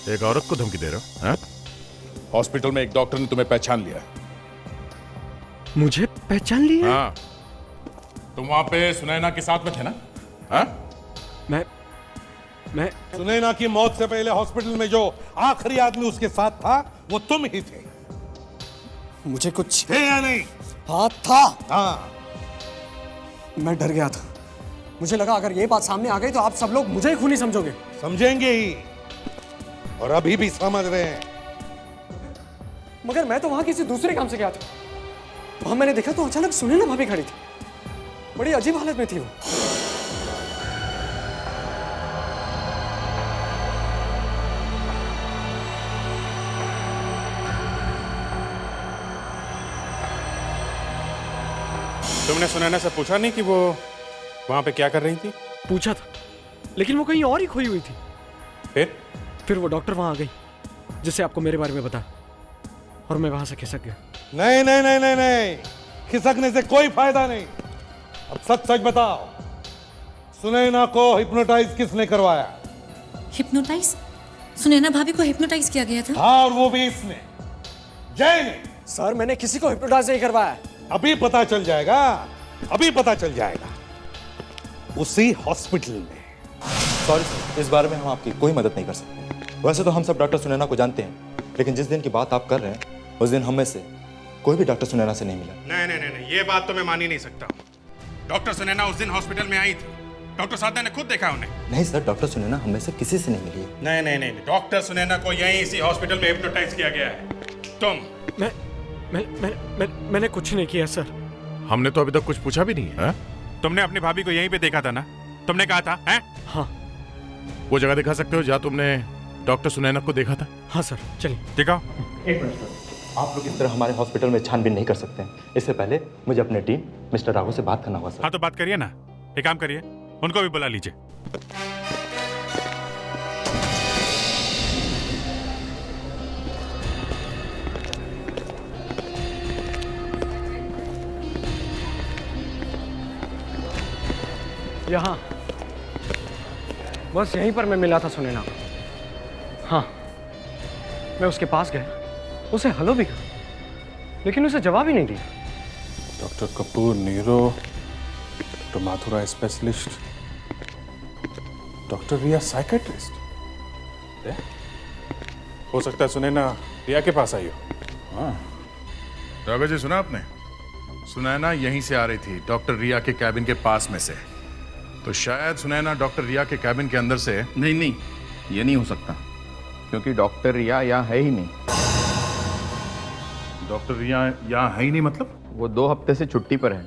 एक औरत को धमकी दे रहे हो? हाँ? हॉस्पिटल में एक डॉक्टर ने तुम्हें पहचान लिया। मुझे पहचान लिया? हाँ, तुम वहां पे सुनैना के साथ में थे ना? हाँ? मैं सुनैना की मौत से पहले हॉस्पिटल में जो आखिरी आदमी उसके साथ था वो तुम ही थे। मुझे कुछ थे या नहीं? हाँ था। हाँ, मैं डर गया था, मुझे लगा अगर ये बात सामने आ गई तो आप सब लोग मुझे ही खूनी समझोगे। समझेंगे ही, और अभी भी समझ रहे हैं। मगर मैं तो वहां किसी दूसरे काम से गया था। वहां मैंने देखा तो अचानक सुनैना भाभी खड़ी थी, बड़ी अजीब हालत में थी वो। तुमने सुनैना से पूछा नहीं कि वो वहां पे क्या कर रही थी? पूछा था, लेकिन वो कहीं और ही खोई हुई थी। फिर वो डॉक्टर वहां आ गई जिससे आपको मेरे बारे में बता, और मैं वहां से खिसक गया। नहीं नहीं नहीं नहीं नहीं, खिसकने से कोई फायदा नहीं। अब सच सच बताओ, सुनैना को हिप्नोटाइज किसने करवाया? हिप्नोटाइज? सुनैना भाभी को हिप्नोटाइज किया गया था? हाँ, और वो भी इसने, जय ने। सर, मैंने किसी को हिप्नोटाइज नहीं करवाया। अभी पता चल जाएगा, अभी पता चल जाएगा, उसी हॉस्पिटल में। सॉरी सर, इस बारे में हम आपकी कोई मदद नहीं कर सकते। वैसे तो हम सब डॉक्टर सुनैना को जानते हैं, लेकिन जिस दिन की बात आप कर रहे हैं उस दिन हम में से कोई भी डॉक्टर सुनैना से नहीं मिला। नहीं नहीं नहीं, ये बात तो मैं मान ही नहीं सकता। डॉक्टर सुनैना उस दिन हॉस्पिटल में आई थी, डॉक्टर साधना ने खुद देखा उन्हें। नहीं सर, डॉक्टर सुनैना हम में से किसी से नहीं मिली है। नहीं नहीं नहीं, डॉक्टर सुनैना को यहीं इसी हॉस्पिटल में हिप्नोटाइज किया गया है। तुम? मैंने कुछ नहीं किया सर। हमने तो अभी तक कुछ पूछा भी नहीं है। तुमने अपनी भाभी को यहीं पे देखा था ना? तुमने कहा था, हैं? हाँ। वो जगह दिखा सकते हो जहाँ तुमने डॉक्टर सुनैना को देखा था? हाँ सर, चलिए दिखाओ। एक मिनट सर। आप लोग इस तरह हमारे हॉस्पिटल में छानबीन नहीं कर सकते हैं। इससे पहले मुझे अपने टीम मिस्टर राघव से बात करना होगा सर। हाँ तो बात करिए ना, एक काम करिए, उनको भी बुला लीजिए। यहाँ बस यहीं पर मैं मिला था सुनैना को। हाँ, मैं उसके पास गया, उसे हेलो भी कहा, लेकिन उसे जवाब ही नहीं दिया। Doctor Kapoor, neuro, doctor Mathura specialist, doctor Riya psychiatrist. हो सकता है सुनैना रिया के पास आई हो। हाँ राघव जी, सुना आपने? सुनैना यहीं से आ रही थी, डॉक्टर रिया के कैबिन के पास में से। तो शायद सुनैना डॉक्टर रिया के कैबिन के अंदर से। नहीं, ये नहीं हो सकता, क्योंकि डॉक्टर रिया यहाँ है ही नहीं। डॉक्टर रिया यहाँ है ही नहीं मतलब? वो 2 हफ्ते से छुट्टी पर है।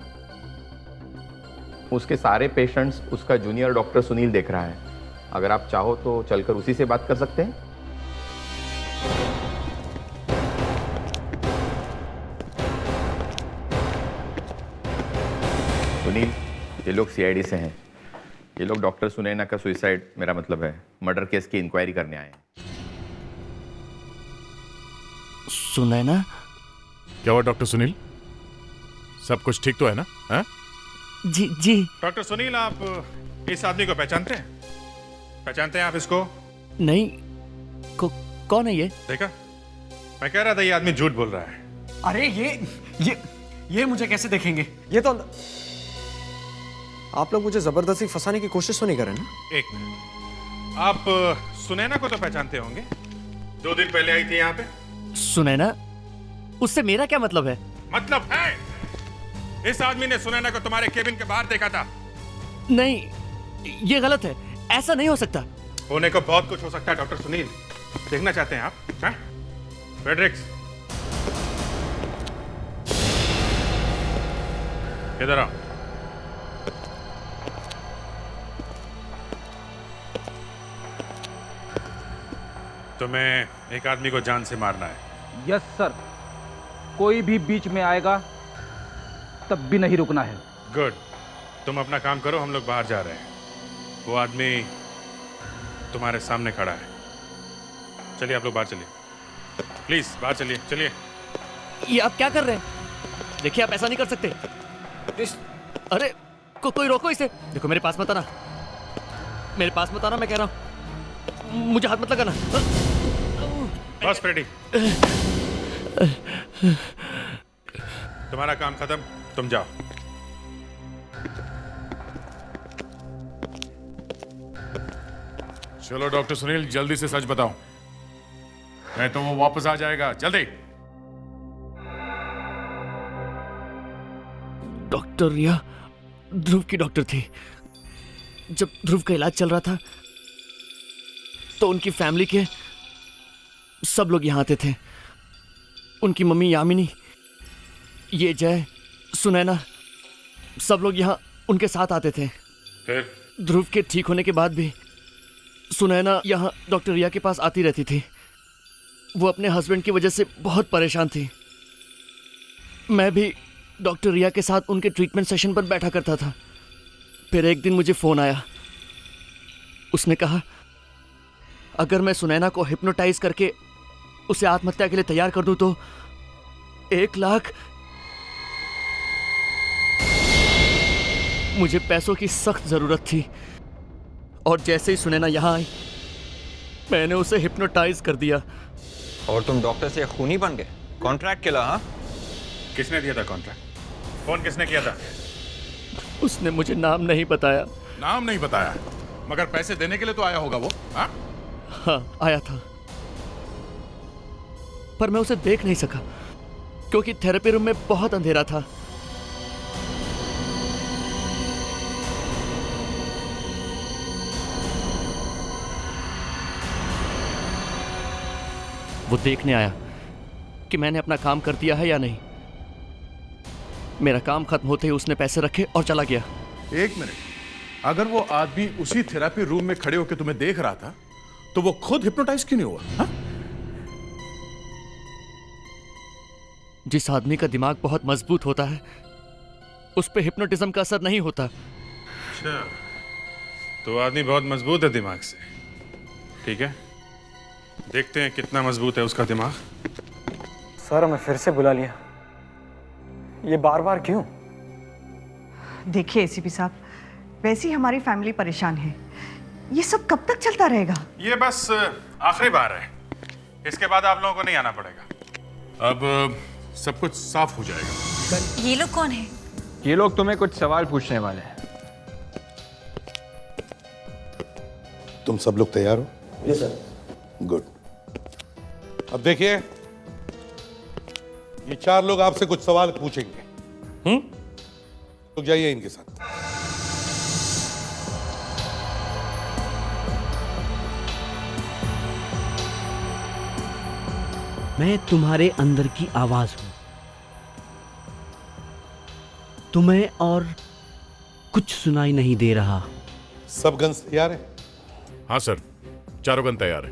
उसके सारे पेशेंट्स उसका जूनियर डॉक्टर सुनील देख रहा है। अगर आप चाहो तो चलकर उसी से बात कर सकते हैं। सुनील, ये लोग सीआईडी से हैं। ये लोग डॉक्टर सुनैना का सुसाइड, मेरा मतलब है मर्डर केस की इंक्वायरी करने आए हैं। सुनैना? क्या हुआ डॉक्टर सुनील? सब कुछ ठीक तो है ना? है? जी। डॉक्टर सुनील, आप इस आदमी को पहचानते हैं? पहचानते हैं आप इसको? नहीं। कौन है ये? देखा, मैं कह रहा था ये आदमी झूठ बोल रहा है। अरे ये मुझे कैसे देखेंगे? ये तो आप लोग मुझे जबरदस्ती फंसाने की कोशिश तो नहीं कर रहे ना? एक मिनट, आप सुनैना को तो पहचानते होंगे, 2 दिन पहले आई थी यहाँ पे। सुनैना? उससे मेरा क्या मतलब है? मतलब है, इस आदमी ने सुनैना को तुम्हारे केबिन के बाहर देखा था। नहीं, ये गलत है, ऐसा नहीं हो सकता। होने को बहुत कुछ हो सकता है डॉक्टर सुनील। देखना चाहते हैं आप? हैं? फ्रेडरिक्स, इधर आओ। तुम्हें एक आदमी को जान से मारना है। यस सर, कोई भी बीच में आएगा तब भी नहीं रुकना है। गुड, तुम अपना काम करो, हम लोग बाहर जा रहे हैं। वो आदमी तुम्हारे सामने खड़ा है। चलिए आप लोग बाहर चलिए, प्लीज बाहर चलिए। चलिए। ये आप क्या कर रहे हैं? देखिए, आप ऐसा नहीं कर सकते। अरे कोई रोको इसे। देखो, मेरे पास मत आना, मेरे पास मत आना, मैं कह रहा हूं। मुझे हाथ मत लगाना। बस फ्रेडी, तुम्हारा काम खत्म, तुम जाओ। चलो डॉक्टर सुनील, जल्दी से सच बताओ, नहीं तो वो वापस आ जाएगा। जल्दी। डॉक्टर रिया ध्रुव की डॉक्टर थी। जब ध्रुव का इलाज चल रहा था तो उनकी फैमिली के सब लोग यहाँ आते थे। उनकी मम्मी यामिनी, ये जय, सुनैना, सब लोग यहाँ उनके साथ आते थे। फिर ध्रुव के ठीक होने के बाद भी सुनैना यहाँ डॉक्टर रिया के पास आती रहती थी। वो अपने हस्बैंड की वजह से बहुत परेशान थी। मैं भी डॉक्टर रिया के साथ उनके ट्रीटमेंट सेशन पर बैठा करता था। फिर एक दिन मुझे फ़ोन आया। उसने कहा अगर मैं सुनैना को हिप्नोटाइज करके उसे आत्महत्या के लिए तैयार कर दूं तो 1 लाख। मुझे पैसों की सख्त ज़रूरत थी और जैसे ही सुनैना यहाँ आई मैंने उसे हिप्नोटाइज कर दिया। और तुम डॉक्टर से खूनी बन गए? कॉन्ट्रैक्ट केला? हाँ, किसने दिया था कॉन्ट्रैक्ट? फोन किसने किया था? उसने मुझे नाम नहीं बताया। नाम नहीं बताया, मगर पैसे देने के लिए तो आया होगा वो। हाँ, आया था, पर मैं उसे देख नहीं सका क्योंकि थेरेपी रूम में बहुत अंधेरा था। वो देखने आया कि मैंने अपना काम कर दिया है या नहीं। मेरा काम खत्म होते ही उसने पैसे रखे और चला गया। 1 मिनट, अगर वो आदमी उसी थेरेपी रूम में खड़े होकर तुम्हें देख रहा था तो वो खुद हिप्नोटाइज क्यों नहीं हुआ? हा? जिस आदमी का दिमाग बहुत मजबूत होता है उस पे हिप्नोटिज्म का असर नहीं होता। अच्छा, तो आदमी बहुत मजबूत है दिमाग से। ठीक है, देखते हैं कितना मजबूत है उसका दिमाग। सर हमें फिर से बुला लिया, ये बार बार क्यों? देखिए एसीपी साहब, वैसे ही हमारी फैमिली परेशान है। ये सब कब तक चलता रहेगा? ये बस आखिरी बार है, इसके बाद आप लोगों को नहीं आना पड़ेगा। अब सब कुछ साफ हो जाएगा। ये लोग कौन है? ये लोग तुम्हें कुछ सवाल पूछने वाले हैं। तुम सब लोग तैयार हो? Yes sir. गुड। अब देखिए, ये 4 लोग आपसे कुछ सवाल पूछेंगे। तो जाइए इनके साथ। मैं तुम्हारे अंदर की आवाज हूं, तुम्हें और कुछ सुनाई नहीं दे रहा। सब गन्स तैयार हैं? हाँ सर, चारों गन तैयार है।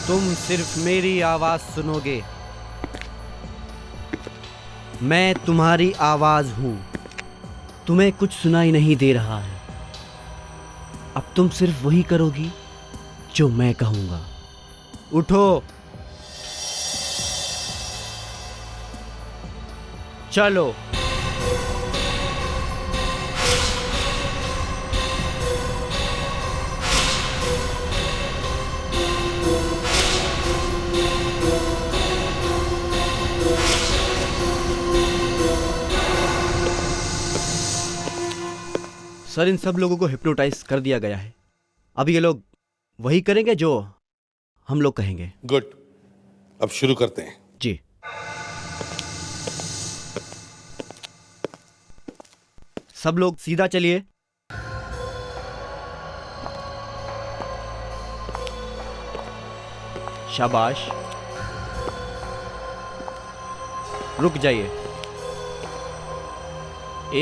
तुम सिर्फ मेरी आवाज सुनोगे। मैं तुम्हारी आवाज हूं, तुम्हें कुछ सुनाई नहीं दे रहा है। अब तुम सिर्फ वही करोगी जो मैं कहूंगा। उठो, चलो। सर, इन सब लोगों को हिप्नोटाइज कर दिया गया है। अब ये लोग वही करेंगे जो हम लोग कहेंगे। गुड, अब शुरू करते हैं। जी। सब लोग सीधा चलिए। शाबाश। रुक जाइए।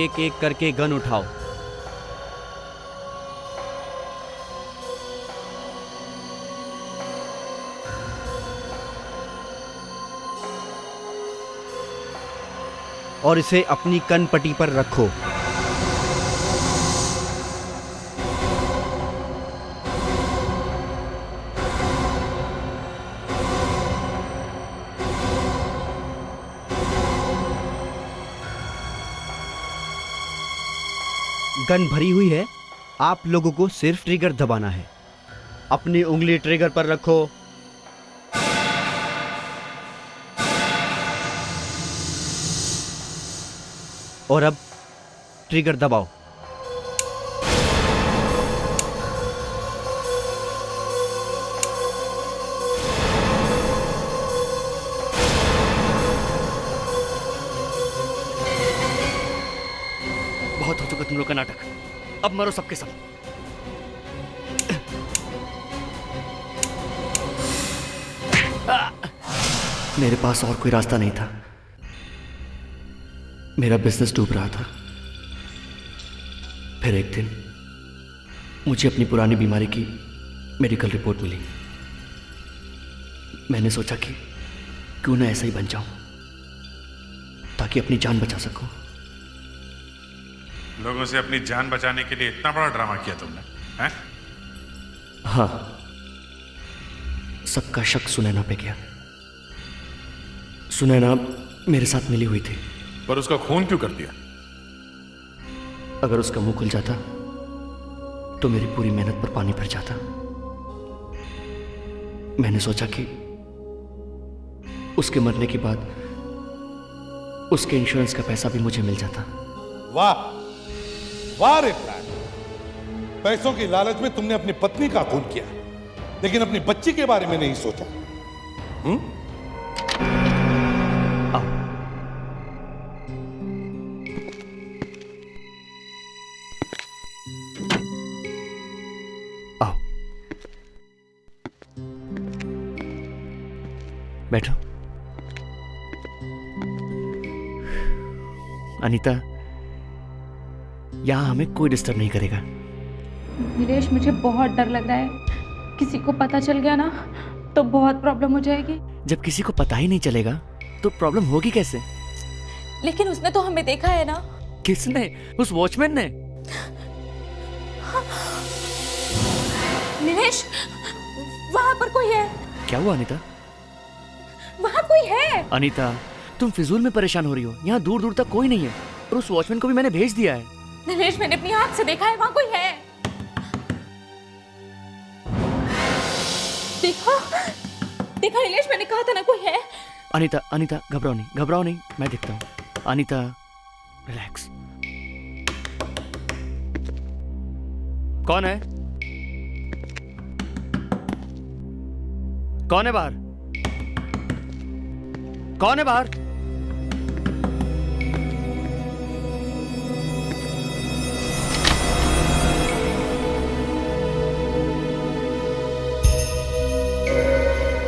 एक एक करके गन उठाओ। और इसे अपनी कनपट्टी पर रखो। गन भरी हुई है, आप लोगों को सिर्फ ट्रिगर दबाना है। अपनी उंगली ट्रिगर पर रखो। और अब ट्रिगर दबाओ। बहुत हो चुका तुम लोग का नाटक, अब मरो सबके सब। मेरे पास और कोई रास्ता नहीं था। मेरा बिजनेस डूब रहा था। फिर एक दिन मुझे अपनी पुरानी बीमारी की मेडिकल रिपोर्ट मिली। मैंने सोचा कि क्यों ना ऐसा ही बन जाऊं ताकि अपनी जान बचा सकूं। लोगों से अपनी जान बचाने के लिए इतना बड़ा ड्रामा किया तुमने, हैं? हाँ, सबका शक सुनैना पे गया। सुनैना मेरे साथ मिली हुई थी। पर उसका खून क्यों कर दिया? अगर उसका मुंह खुल जाता तो मेरी पूरी मेहनत पर पानी फिर जाता। मैंने सोचा कि उसके मरने के बाद उसके इंश्योरेंस का पैसा भी मुझे मिल जाता। वाह वाह रे प्लान। पैसों की लालच में तुमने अपनी पत्नी का खून किया, लेकिन अपनी बच्ची के बारे में नहीं सोचा। बैठो। अनीता, यहां हमें कोई डिस्टर्ब नहीं करेगा। नीलेश, मुझे बहुत डर लग रहा है। किसी को पता चल गया ना तो बहुत प्रॉब्लम हो जाएगी। जब किसी को पता ही नहीं चलेगा तो प्रॉब्लम होगी कैसे? लेकिन उसने तो हमें देखा है ना। किसने? उस वॉचमैन ने? नीलेश, वहां पर कोई है। क्या हुआ अनीता? वहां कोई है। अनीता, तुम फिजूल में परेशान हो रही हो। यहाँ दूर दूर तक कोई नहीं है और उस वॉचमैन को भी मैंने भेज दिया है। नीलेश, मैंने अपनी आंख से देखा है, वहां कोई है। देखा देखा नीलेश, मैंने कहा था ना कोई है। अनीता, अनीता घबराओ नहीं, मैं देखता हूँ। अनीता, रिलैक्स। कौन है? कौन है बाहर? कौन है बाहर?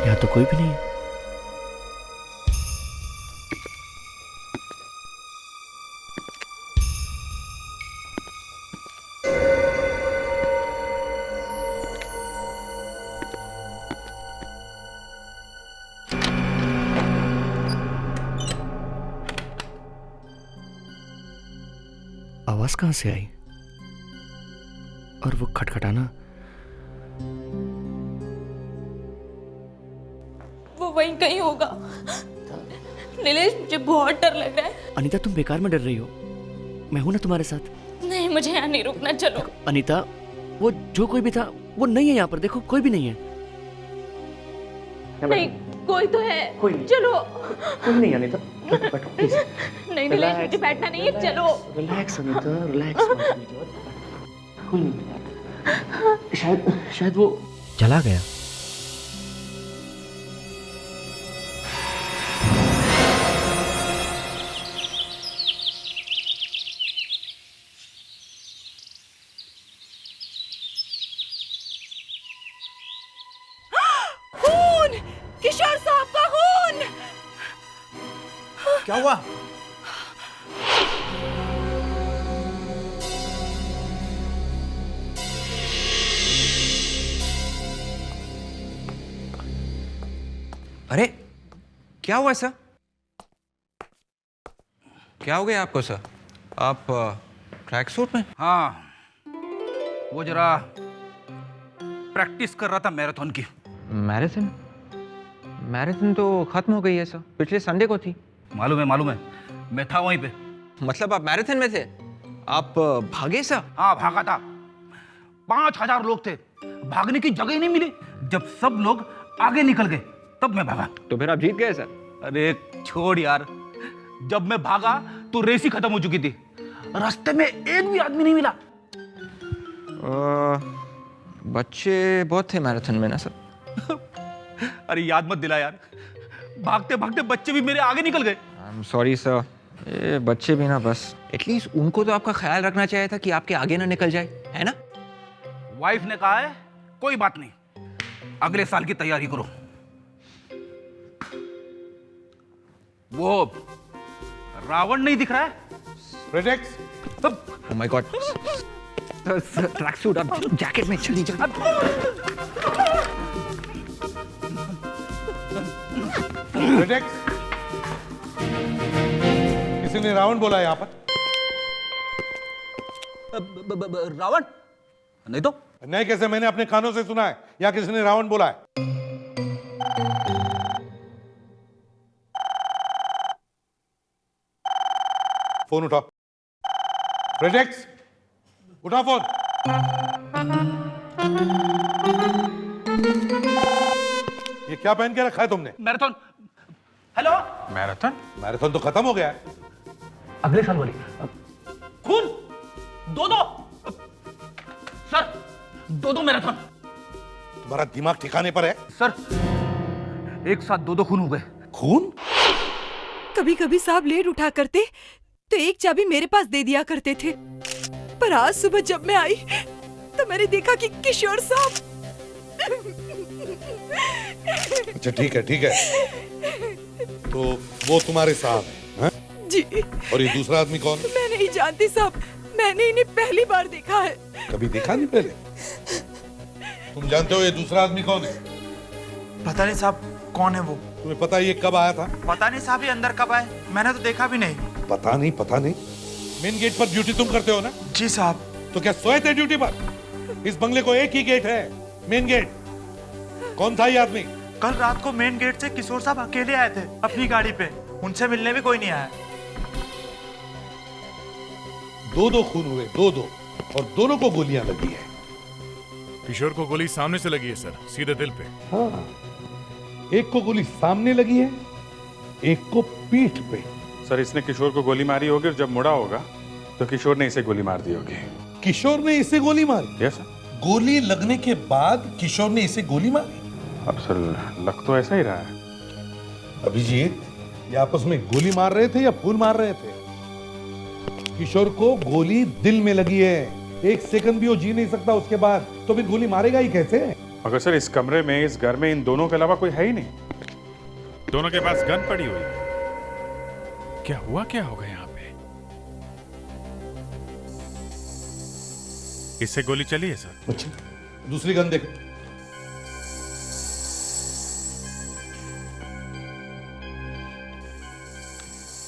यहाँ तो कोई भी नहीं है। आवाज कहां से आई? और वो खटखटाना? वो वहीं कहीं होगा। नीलेश, मुझे बहुत डर लग रहा है। अनीता, तुम बेकार में डर रही हो। मैं हूं ना तुम्हारे साथ। नहीं, मुझे यहाँ नहीं रुकना, चलो। अनीता, वो जो कोई भी था वो नहीं है यहाँ पर। देखो, कोई भी नहीं है। नहीं, कोई तो है। कोई नहीं। चलो। कोई नहीं अनीता, बैठो प्लीज। नहीं नीलेश, मुझे बैठना नहीं है, चलो। Relax Anita, relax. कोई नहीं। शायद वो चला गया। खून! किशोर साहब का खून! क्या हुआ? अरे क्या हुआ सर? क्या हो गया आपको सर? आप ट्रैक सूट में? हाँ, वो जरा प्रैक्टिस कर रहा था मैराथन की। मैराथन? मैराथन तो खत्म हो गई है सर, पिछले संडे को थी। मालूम है, मैं था वहीं पे। मतलब आप मैराथन में थे? आप भागे सर? हाँ, भागा था। 5000 लोग थे, भागने की जगह ही नहीं मिली। जब सब लोग आगे निकल गए तब मैं भागा। तो फिर आप जीत गए सर? अरे छोड़ यार, जब मैं भागा तो रेस ही खत्म हो चुकी थी। रास्ते में एक भी आदमी नहीं मिला। बच्चे बहुत थे मैराथन में ना सर? अरे याद मत दिला यार, भागते भागते बच्चे भी मेरे आगे निकल गए। आई एम सॉरी सर, ये बच्चे भी ना, बस एटलीस्ट उनको तो आपका ख्याल रखना चाहिए था कि आपके आगे ना निकल जाए, है ना? वाइफ ने कहा है कोई बात नहीं, अगले साल की तैयारी करो। वो रावण नहीं दिख रहा है? Project. Oh my God, track suit अब जैकेट में चली जल्दी। प्रोजेक्ट। किसी ने रावण बोला यहाँ पर? रावण नहीं तो। नहीं कैसे? मैंने अपने कानों से सुना है या किसी ने रावण बोला है। फोन उठाओ। प्रोजेक्ट, उठाओ फोन। ये क्या पहन के रखा है तुमने? मैराथन। हेलो। मैराथन? मैराथन तो खत्म हो गया है। अगले साल वाली। खून दो सर, दो मैराथन। तुम्हारा दिमाग ठिकाने पर है? सर, एक साथ दो खून हो गए। खून? कभी कभी साहब लेट उठा करते तो एक चाबी मेरे पास दे दिया करते थे, पर आज सुबह जब मैं आई तो मैंने देखा कि किशोर साहब। अच्छा ठीक है। तो वो तुम्हारे साथ है? जी। और ये दूसरा आदमी कौन? मैं नहीं जानती साहब, मैंने इन्हें पहली बार देखा है। कभी देखा नहीं पहले? तुम जानते हो ये दूसरा आदमी कौन है? पता नहीं साहब कौन है वो। तुम्हें पता है ये कब आया था? पता नहीं साहब ये अंदर कब आए, मैंने तो देखा भी नहीं। पता नहीं। मेन गेट पर ड्यूटी तुम करते हो ना? जी साहब। तो क्या सोए थे ड्यूटी पर? इस बंगले को एक ही गेट है, मेन गेट। कौन था ये आदमी? कल रात को मेन गेट से किशोर साहब अकेले आए थे अपनी गाड़ी पे, उनसे मिलने भी कोई नहीं आया। दो खून हुए, दो और दोनों को गोलियां लगी है। किशोर को गोली सामने से लगी है सर, सीधे दिल पे। हाँ, एक को गोली सामने लगी है, एक को पीठ पे। सर इसने किशोर को गोली मारी होगी और जब मुड़ा होगा तो किशोर ने इसे गोली मार दी होगी। किशोर ने इसे गोली मारी? Yes sir. गोली लगने के बाद किशोर ने इसे गोली मारी? अब सर लग तो ऐसा ही रहा है। अभिजीत, ये आपस में गोली मार रहे थे या फूल मार रहे थे? किशोर को गोली दिल में लगी है, 1 सेकंड भी वो जी नहीं सकता उसके बाद, तो फिर गोली मारेगा ही कैसे? मगर सर इस कमरे में, इस घर में इन दोनों के अलावा कोई है ही नहीं। दोनों के पास गन पड़ी हुई है। क्या हुआ क्या होगा यहाँ पे? इससे गोली चली है सर। अच्छा, दूसरी गन देखो।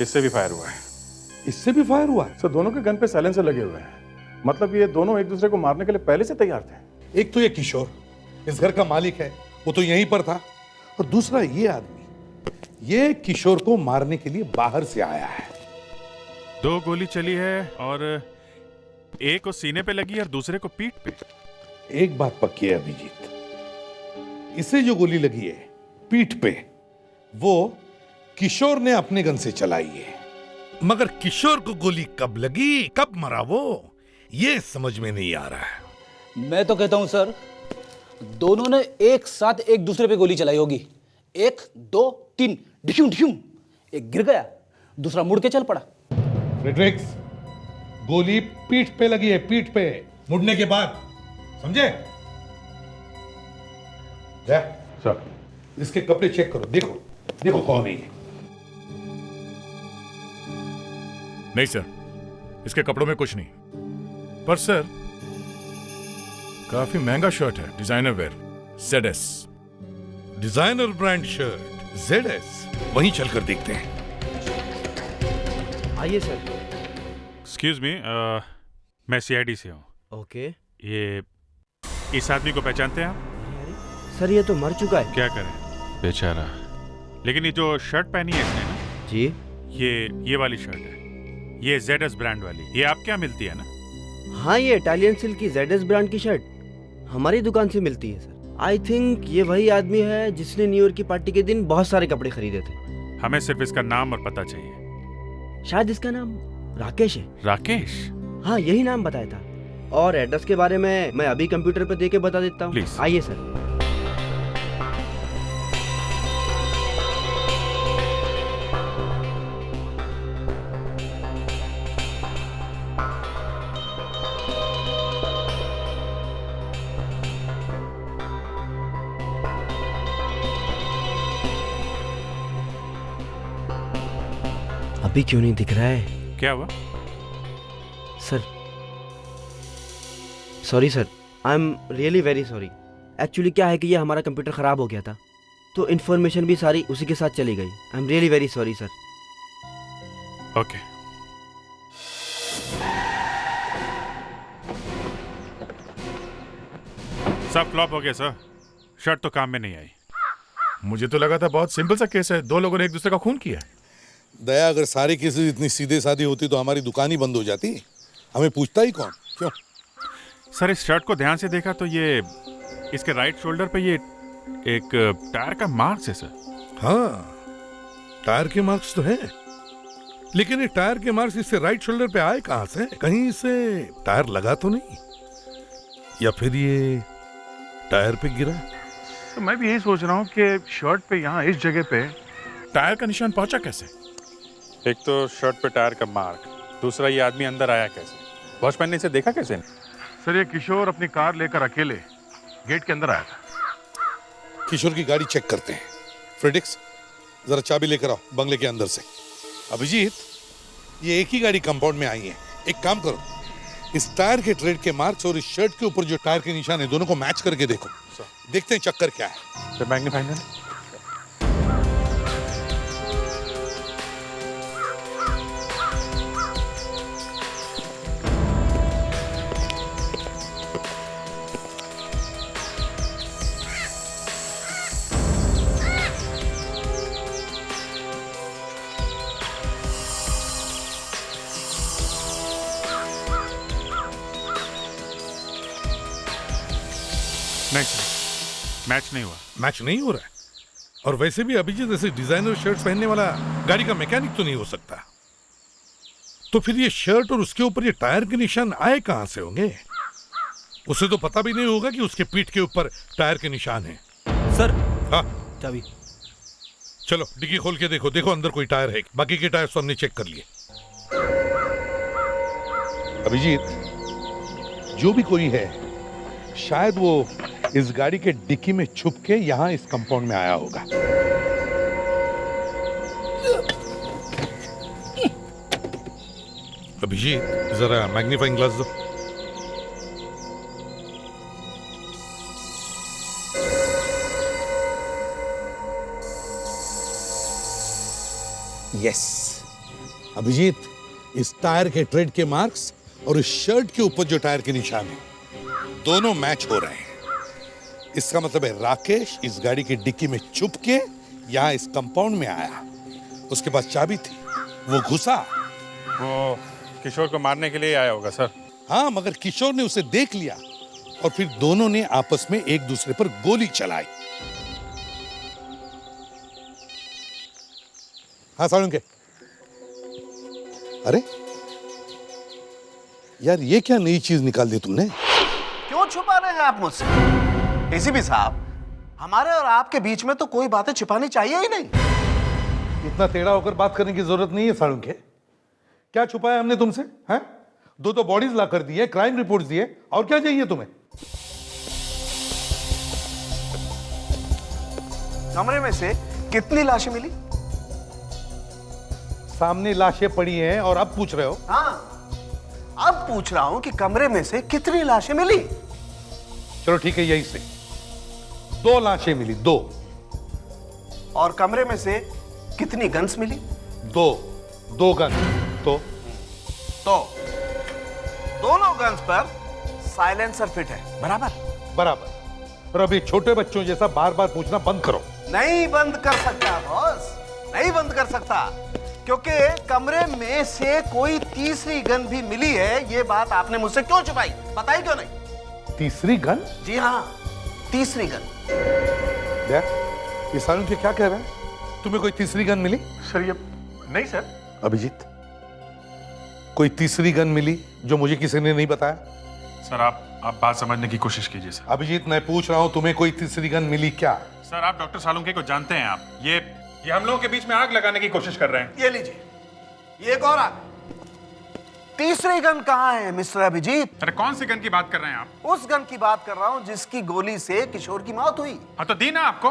इससे भी फायर हुआ है। इससे भी फायर हुआ है? सर दोनों के गन पे साइलेंसर लगे हुए हैं, मतलब ये दोनों एक दूसरे को मारने के लिए पहले से तैयार थे। एक तो ये किशोर इस घर का मालिक है, वो तो यहीं पर था, और दूसरा ये आदमी, ये किशोर को मारने के लिए बाहर से आया है। 2 गोली चली है और एक को सीने पे लगी और दूसरे को पीठ पे। एक बात पक्की है अभिजीत, इसे जो गोली लगी है पीठ पे, वो किशोर ने अपने गन से चलाई है। मगर किशोर को गोली कब लगी, कब मरा वो, ये समझ में नहीं आ रहा है। मैं तो कहता हूं सर, दोनों ने एक साथ एक दूसरे पे गोली चलाई होगी। 1 2 3 डिशूम डिशूम, एक गिर गया, दूसरा मुड़ के चल पड़ा। फ्रेडरिक्स, गोली पीठ पे लगी है, पीठ पे, मुड़ने के बाद, समझे? सर इसके कपड़े चेक करो, देखो देखो कौन है ये। नहीं सर, इसके कपड़ों में कुछ नहीं, पर सर काफी महंगा शर्ट है, designer wear, ZS। Designer brand shirt, ZS, वहीं चलकर देखते हैं। आइए सर। एक्सक्यूज मी, मैं CID से हूँ। ओके। ये इस आदमी को पहचानते हैं आप? सर ये तो मर चुका है। क्या करें बेचारा। लेकिन ये जो शर्ट पहनी है इसने ना जी, ये वाली शर्ट है, ये ZS ब्रांड वाली, ये आपके यहाँ मिलती है ना? हाँ, ये इटालियन सिल्क की ZS ब्रांड की शर्ट हमारी दुकान से मिलती है सर। आई थिंक ये वही आदमी है जिसने न्यू ईयर की पार्टी के दिन बहुत सारे कपड़े खरीदे थे। हमें सिर्फ इसका नाम और पता चाहिए। शायद इसका नाम राकेश है। राकेश? हाँ, यही नाम बताया था, और एड्रेस के बारे में मैं अभी कंप्यूटर पे देके बता देता हूँ। प्लीज। आइए सर। अभी क्यों नहीं दिख रहा है? क्या हुआ sir? Sorry sir, I am really very sorry. Actually क्या है कि ये हमारा कंप्यूटर खराब हो गया था, तो इन्फॉर्मेशन भी सारी उसी के साथ चली गई। I am really very sorry sir. Okay. सब फ्लॉप हो गया सर, शर्ट तो काम में नहीं आई। मुझे तो लगा था बहुत सिंपल सा केस है, 2 लोगों ने एक दूसरे का खून किया। दया, अगर सारी केसेस इतनी सीधे साधी होती तो हमारी दुकान ही बंद हो जाती, हमें पूछता ही कौन? क्यों? सर इस शर्ट को ध्यान से देखा तो ये इसके राइट शोल्डर पे ये एक टायर का मार्क्स है सर। हाँ, टायर के मार्क्स तो हैं, लेकिन ये टायर के मार्क्स इससे राइट शोल्डर पे आए कहां से? कहीं इसे टायर लगा तो नहीं, या फिर ये टायर पे गिरा? तो मैं भी यही सोच रहा हूँ कि शर्ट पे यहाँ इस जगह पे टायर का निशान पहुंचा कैसे? एक तो शर्ट पे टायर का मार्क, दूसरा ये आदमी अंदर आया कैसे, वॉचमैन ने इसे देखा कैसे? सर ये किशोर अपनी कार लेकर अकेले गेट के अंदर आया था। किशोर की गाड़ी चेक करते हैं। फ्रेडिक्स, जरा चाबी लेकर आओ बंगले के अंदर से। अभिजीत, ये एक ही गाड़ी कंपाउंड में आई है, एक काम करो, इस टायर के ट्रेड के मार्क्स और इस शर्ट के ऊपर जो टायर के निशान है दोनों को मैच करके देखो। देखते हैं चक्कर क्या है। मैग्नीफाइंग मैच नहीं हुआ। मैच नहीं हो रहा है। और वैसे भी अभिजीत ऐसे डिजाइनर शर्ट्स पहनने वाला गाड़ी का मैकेनिक तो नहीं हो सकता। तो फिर ये शर्ट और उसके ऊपर ये टायर के निशान आए कहां से होंगे? उसे तो पता भी नहीं होगा कि उसके पीठ के ऊपर टायर के निशान हैं। सर। हाँ चाबी। चलो डिग्गी खोल के देखो, देखो अंदर कोई टायर है। बाकी के टायर तो हमने चेक कर लिए। अभिजीत, जो भी कोई है शायद वो इस गाड़ी के डिक्की में छुप के यहां इस कंपाउंड में आया होगा। अभिजीत, जरा मैग्नीफाइंग ग्लास दो। यस अभिजीत, इस टायर के ट्रेड के मार्क्स और इस शर्ट के ऊपर जो टायर के निशान है दोनों मैच हो रहे हैं। इसका मतलब है राकेश इस गाड़ी की डिक्की में छुप के यहां इस कंपाउंड में आया। उसके पास चाबी थी, वो घुसा। वो किशोर को मारने के लिए आया होगा सर। हाँ, मगर किशोर ने उसे देख लिया और फिर दोनों ने आपस में एक दूसरे पर गोली चलाई। हाँ सालुंके, अरे यार ये क्या नई चीज निकाल दी तुमने? क्यों छुपा रहे हैं आप मुझसे? एसीपी साहब, हमारे और आपके बीच में तो कोई बातें छिपानी चाहिए ही नहीं। इतना टेढ़ा होकर बात करने की जरूरत नहीं है सालुंके। क्या छुपाया हमने तुमसे? हैं? दो बॉडीज ला कर दिए, क्राइम रिपोर्ट्स दिए, और क्या चाहिए तुम्हें? कमरे में से कितनी लाशें मिली? सामने लाशें पड़ी हैं और अब पूछ रहे हो? हाँ, अब पूछ रहा हूं कि कमरे में से कितनी लाशें मिली? चलो ठीक है, यही से 2 लाशें मिली, 2। और कमरे में से कितनी गन्स मिली? 2 गन। तो दोनों गन्स पर साइलेंसर फिट है, बराबर। और अभी छोटे बच्चों जैसा बार बार पूछना बंद करो। नहीं बंद कर सकता बॉस, नहीं बंद कर सकता, क्योंकि कमरे में से कोई तीसरी गन भी मिली है। ये बात आपने मुझसे क्यों छुपाई? बताई क्यों नहीं? तीसरी गन? जी हाँ, तीसरी गन। ये सालुंके क्या कह रहा है? तुम्हें कोई तीसरी गन मिली? सर ये नहीं सर। अभिजीत, कोई तीसरी गन मिली जो मुझे किसी ने नहीं बताया? सर आप बात समझने की कोशिश कीजिए सर। अभिजीत, मैं पूछ रहा हूं तुम्हें कोई तीसरी गन मिली क्या? सर आप डॉक्टर सालुंके को जानते हैं। आप ये हम लोगों के बीच में आग लगाने की कोशिश कर रहे हैं। ये लीजिए, ये एक और आग। तीसरी गन कहाँ है मिस्टर अभिजीत? अरे कौन सी गन की बात कर रहे हैं आप? उस गन की बात कर रहा हूं जिसकी गोली से किशोर की मौत हुई। हाँ तो दी ना आपको।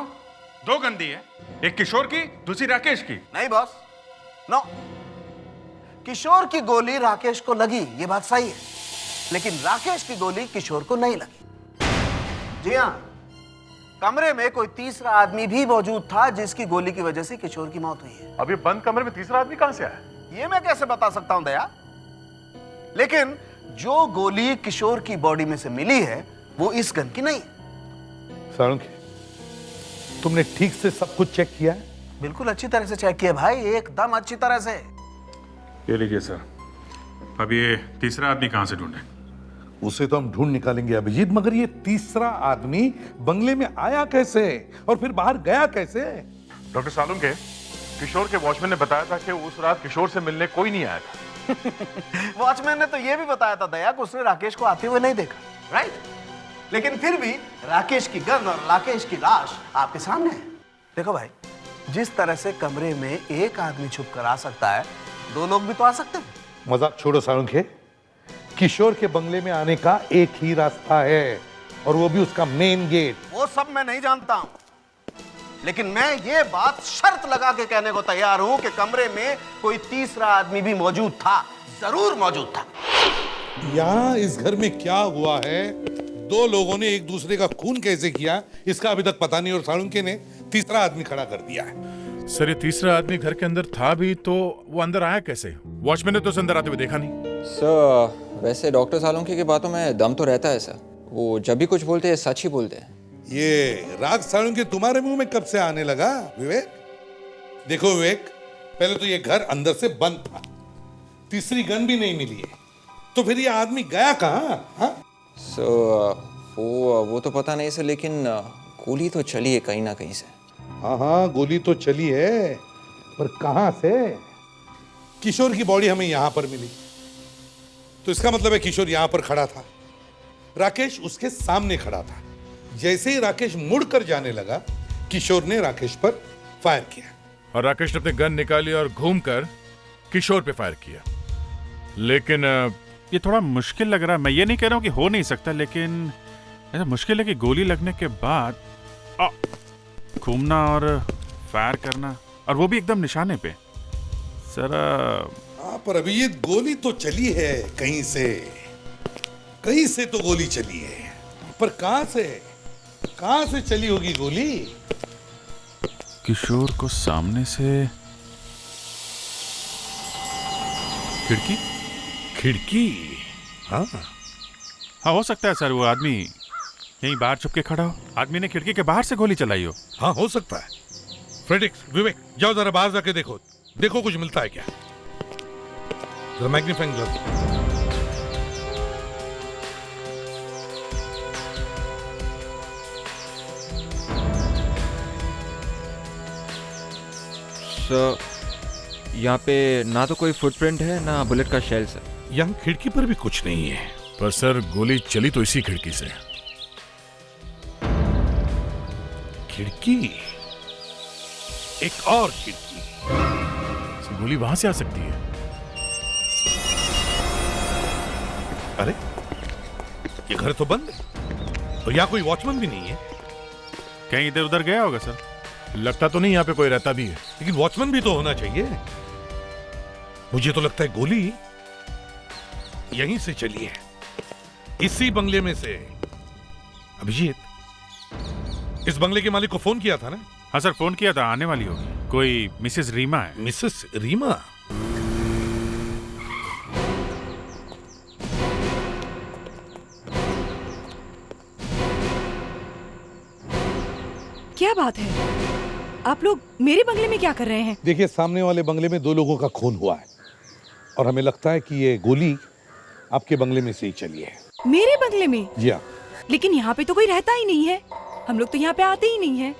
2 गन दी है, एक किशोर की, दूसरी राकेश की। नहीं बॉस, नो। किशोर की गोली राकेश को लगी, ये बात सही है, लेकिन राकेश की गोली किशोर को नहीं लगी। जी हाँ, कमरे में कोई तीसरा आदमी भी मौजूद था जिसकी गोली की वजह से किशोर की मौत हुई है। अभी बंद कमरे में तीसरा आदमी कहां से आया? ये मैं कैसे बता सकता हूं दया, लेकिन जो गोली किशोर की बॉडी में से मिली है वो इस गन की नहीं। सालुंके, तुमने ठीक से सब कुछ चेक किया है? बिल्कुल अच्छी तरह से चेक किया भाई, एकदम अच्छी तरह से। ये लीजिए सर। अब ये तीसरा आदमी कहां से ढूंढे? उसे तो हम ढूंढ निकालेंगे अभिजीत, मगर ये तीसरा आदमी बंगले में आया कैसे और फिर बाहर गया कैसे? डॉक्टर सालुंके, किशोर के वॉचमैन ने बताया था कि उस रात किशोर से मिलने कोई नहीं आया था। वॉचमैन ने तो ये भी बताया था दया कि उसने राकेश को आते हुए नहीं देखा, राइट? लेकिन फिर भी राकेश की गन और राकेश की लाश आपके सामने है। देखो भाई, जिस तरह से कमरे में एक आदमी छुप कर आ सकता है, 2 लोग भी तो आ सकते हैं। मजाक छोड़ो सालुंके, किशोर के बंगले में आने का एक ही रास्ता है और वो भी उसका मेन गेट। वो सब मैं नहीं जानता हूं, लेकिन मैं ये बात शर्त लगा के कहने को तैयार हूं कि कमरे में कोई तीसरा आदमी भी मौजूद था, जरूर मौजूद था। यहाँ इस घर में क्या हुआ है, दो लोगों ने एक दूसरे का खून कैसे किया, इसका अभी तक पता नहीं, और साळुंके ने तीसरा आदमी खड़ा कर दिया है। सर, ये तीसरा आदमी घर के अंदर था भी तो वो अंदर आया कैसे? वॉचमैन ने तो उसे अंदर आते हुए देखा नहीं। सर वैसे डॉक्टर सालुंके की बातों में दम तो रहता है सर, वो जब भी कुछ बोलते हैं सच ही बोलते हैं। ये राग साळुंके तुम्हारे मुंह में कब से आने लगा विवेक? देखो विवेक, पहले तो ये घर अंदर से बंद था, तीसरी गन भी नहीं मिली है, तो फिर ये आदमी गया कहाँ? हाँ? वो तो पता नहीं सर, लेकिन गोली तो चली है कहीं ना कहीं से। हाँ, गोली तो चली है, पर कहाँ से? किशोर की बॉडी हमें यहां पर मिली, तो इसका मतलब है किशोर यहां पर खड़ा था, राकेश उसके सामने खड़ा था। जैसे ही राकेश मुड़कर जाने लगा, किशोर ने राकेश पर फायर किया, और राकेश ने अपनी गन निकाली और घूमकर किशोर पे फायर किया। लेकिन ये थोड़ा मुश्किल लग रहा है। मैं ये नहीं कह रहा हूँ कि हो नहीं सकता, लेकिन ऐसा मुश्किल है कि गोली लगने के बाद घूमना और फायर करना, और वो भी एकदम निशाने पे। सर पर अभी ये गोली तो चली है कहीं से तो गोली चली है, पर कहां से चली होगी गोली? किशोर को सामने से खिड़की। हाँ, हो सकता है सर, वो आदमी यहीं बाहर छुप के खड़ा हो, आदमी ने खिड़की के बाहर से गोली चलाई हो। हाँ, हो सकता है। फ्रेडिक्स, विवेक, जाओ जरा बाहर जाके देखो कुछ मिलता है क्या? जरा मैग्नीफाइंग ग्लास। सर यहाँ पे ना तो कोई फुटप्रिंट है ना बुलेट का शेल सर। यहाँ खिड़की पर भी कुछ नहीं है। पर सर गोली चली तो इसी खिड़की से। खिड़की? एक और खिड़की? गोली वहां से आ सकती है। अरे ये घर तो बंद है, और यहाँ कोई वॉचमैन भी नहीं है। कहीं इधर उधर गया होगा सर। लगता तो नहीं यहाँ पे कोई रहता भी है, लेकिन वॉचमैन भी तो होना चाहिए। मुझे तो लगता है गोली यहीं से चली है, इसी बंगले में से। अभिजीत, इस बंगले के मालिक को फोन किया था ना? हाँ सर, फोन किया था, आने वाली होगी। कोई मिसेस रीमा है। मिसेस रीमा? क्या बात है, आप लोग मेरे बंगले में क्या कर रहे हैं? देखिए, सामने वाले बंगले में 2 लोगों का खून हुआ है, और हमें लगता है कि ये गोली आपके बंगले में से ही चली है। मेरे बंगले में? जी हाँ। लेकिन यहाँ पे तो कोई रहता ही नहीं है, हम लोग तो यहाँ पे आते ही नहीं है।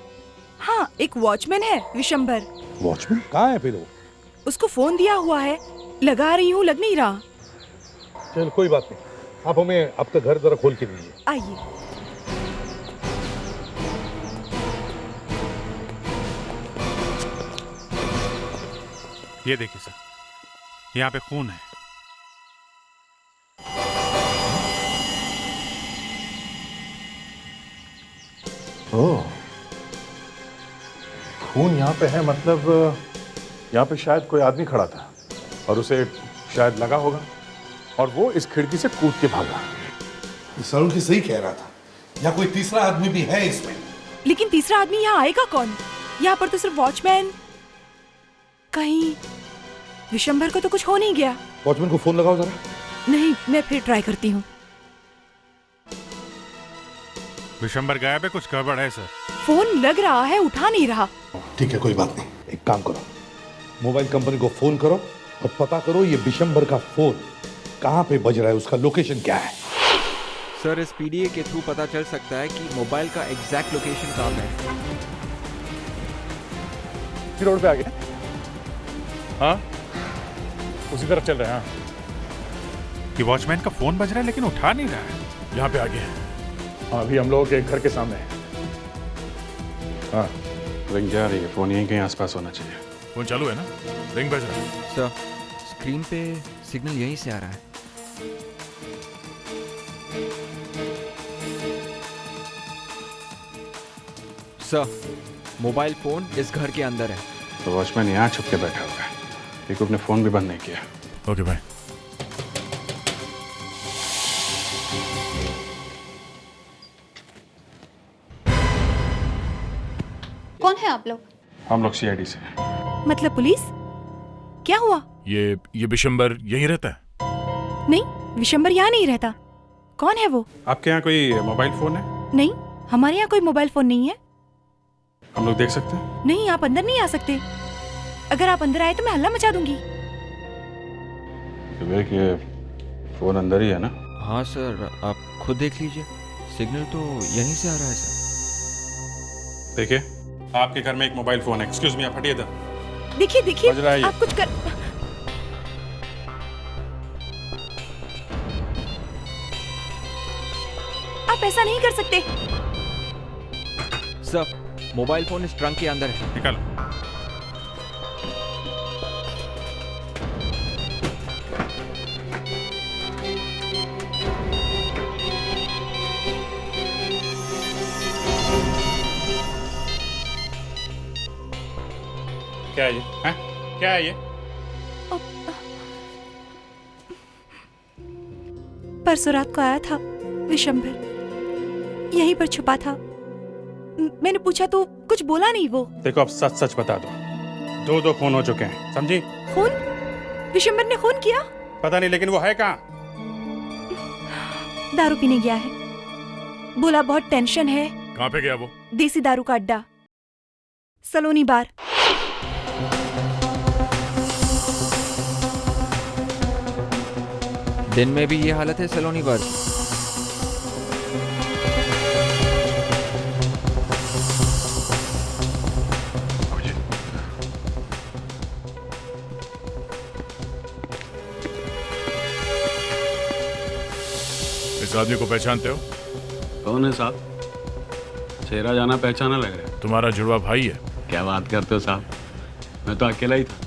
हाँ, एक वॉचमैन है, विशंबर। वॉचमैन कहाँ है फिर वो? उसको फोन दिया हुआ है, लगा रही हूँ, लग नहीं रहा। चल कोई बात नहीं, आप हमें आपका घर जरा खोल के दीजिए। आइए। ये देखिए सर, यहाँ पे खून है। ओह, खून यहाँ पे है, मतलब यहाँ पे शायद कोई आदमी खड़ा था और उसे शायद लगा होगा, और वो इस खिड़की से कूद के भागा। साळुंके सही कह रहा था, यहाँ कोई तीसरा आदमी भी है इसमें। लेकिन तीसरा आदमी यहाँ आएगा कौन? यहाँ पर तो सिर्फ वॉचमैन। कहीं विशंबर को तो कुछ हो नहीं गया? वॉचमैन को फोन लगाओ जरा। नहीं, मैं फिर ट्राई करती हूँ। विशंबर गायब है, कुछ गड़बड़ है सर। फोन लग रहा है, उठा नहीं रहा। ठीक है, कोई बात नहीं, एक काम करो, मोबाइल कंपनी को फोन करो और पता करो ये विशंबर का फोन कहाँ पे बज रहा है, उसका लोकेशन क्या है। सर, इस पीडीए के थ्रू पता चल सकता है कि मोबाइल का एग्जैक्ट लोकेशन कहाँ है। रोड पे आ गया? हाँ, उसी तरफ चल रहे हैं। हाँ, कि वॉचमैन का फोन बज रहा है लेकिन उठा नहीं रहा है। यहाँ पे आ गए। हाँ, अभी हम लोगों के घर के सामने है। हाँ, रिंग जा रही है, फोन यहीं कहीं आसपास होना चाहिए। फोन चालू है ना? रिंग बज रहा है। सर, स्क्रीन पे सिग्नल यहीं से आ रहा है। सर, मोबाइल फोन इस घर के अंदर है। तो वॉचमैन यहाँ छुप के बैठा हुआ है, देखो अपने फोन भी बंद नहीं किया। ओके भाई। कौन है आप लोग? हम लोग सीआईडी से। मतलब पुलिस? क्या हुआ? ये विशंबर यहीं रहता है? नहीं, विशंबर यहाँ नहीं रहता। कौन है वो? आपके यहाँ कोई मोबाइल फोन है? नहीं, हमारे यहाँ कोई मोबाइल फोन नहीं है। हम लोग देख सकते हैं? नहीं, आप अंदर नहीं आ सकते। अगर आप अंदर आए तो मैं हल्ला मचा दूंगी। विवेक, ये फोन अंदर ही है ना? हाँ सर, आप खुद देख लीजिए, सिग्नल तो यहीं से आ रहा है सर। देखिए, आपके घर में एक मोबाइल फोन है। एक्सक्यूज मी, आप हटिए इधर। देखिए देखिए, बज रहा है ये। आप कुछ कर। आप ऐसा नहीं कर सकते। सर, मोबाइल फोन इस ट्रंक के अंदर है। निकालो। क्या है ये? हैं? क्या है ये? परसों रात को आया था विशंबर, यहीं पर छुपा था। मैंने पूछा तो कुछ बोला नहीं वो। देखो, अब सच सच बता दो। दो खून हो चुके हैं, समझी? खून? विशंबर ने खून किया? पता नहीं, लेकिन वो है कहाँ? दारू पीने गया है। बोला बहुत टेंशन है। कहाँ पे गया वो? देसी दारू का अड्डा, सलोनी बार। दिन में भी ये हालत है सलोनी बार? इस आदमी को पहचानते हो? कौन है साहब? चेहरा जाना पहचाना लग रहा है। तुम्हारा जुड़वा भाई है। क्या बात करते हो साहब, मैं तो अकेला ही था।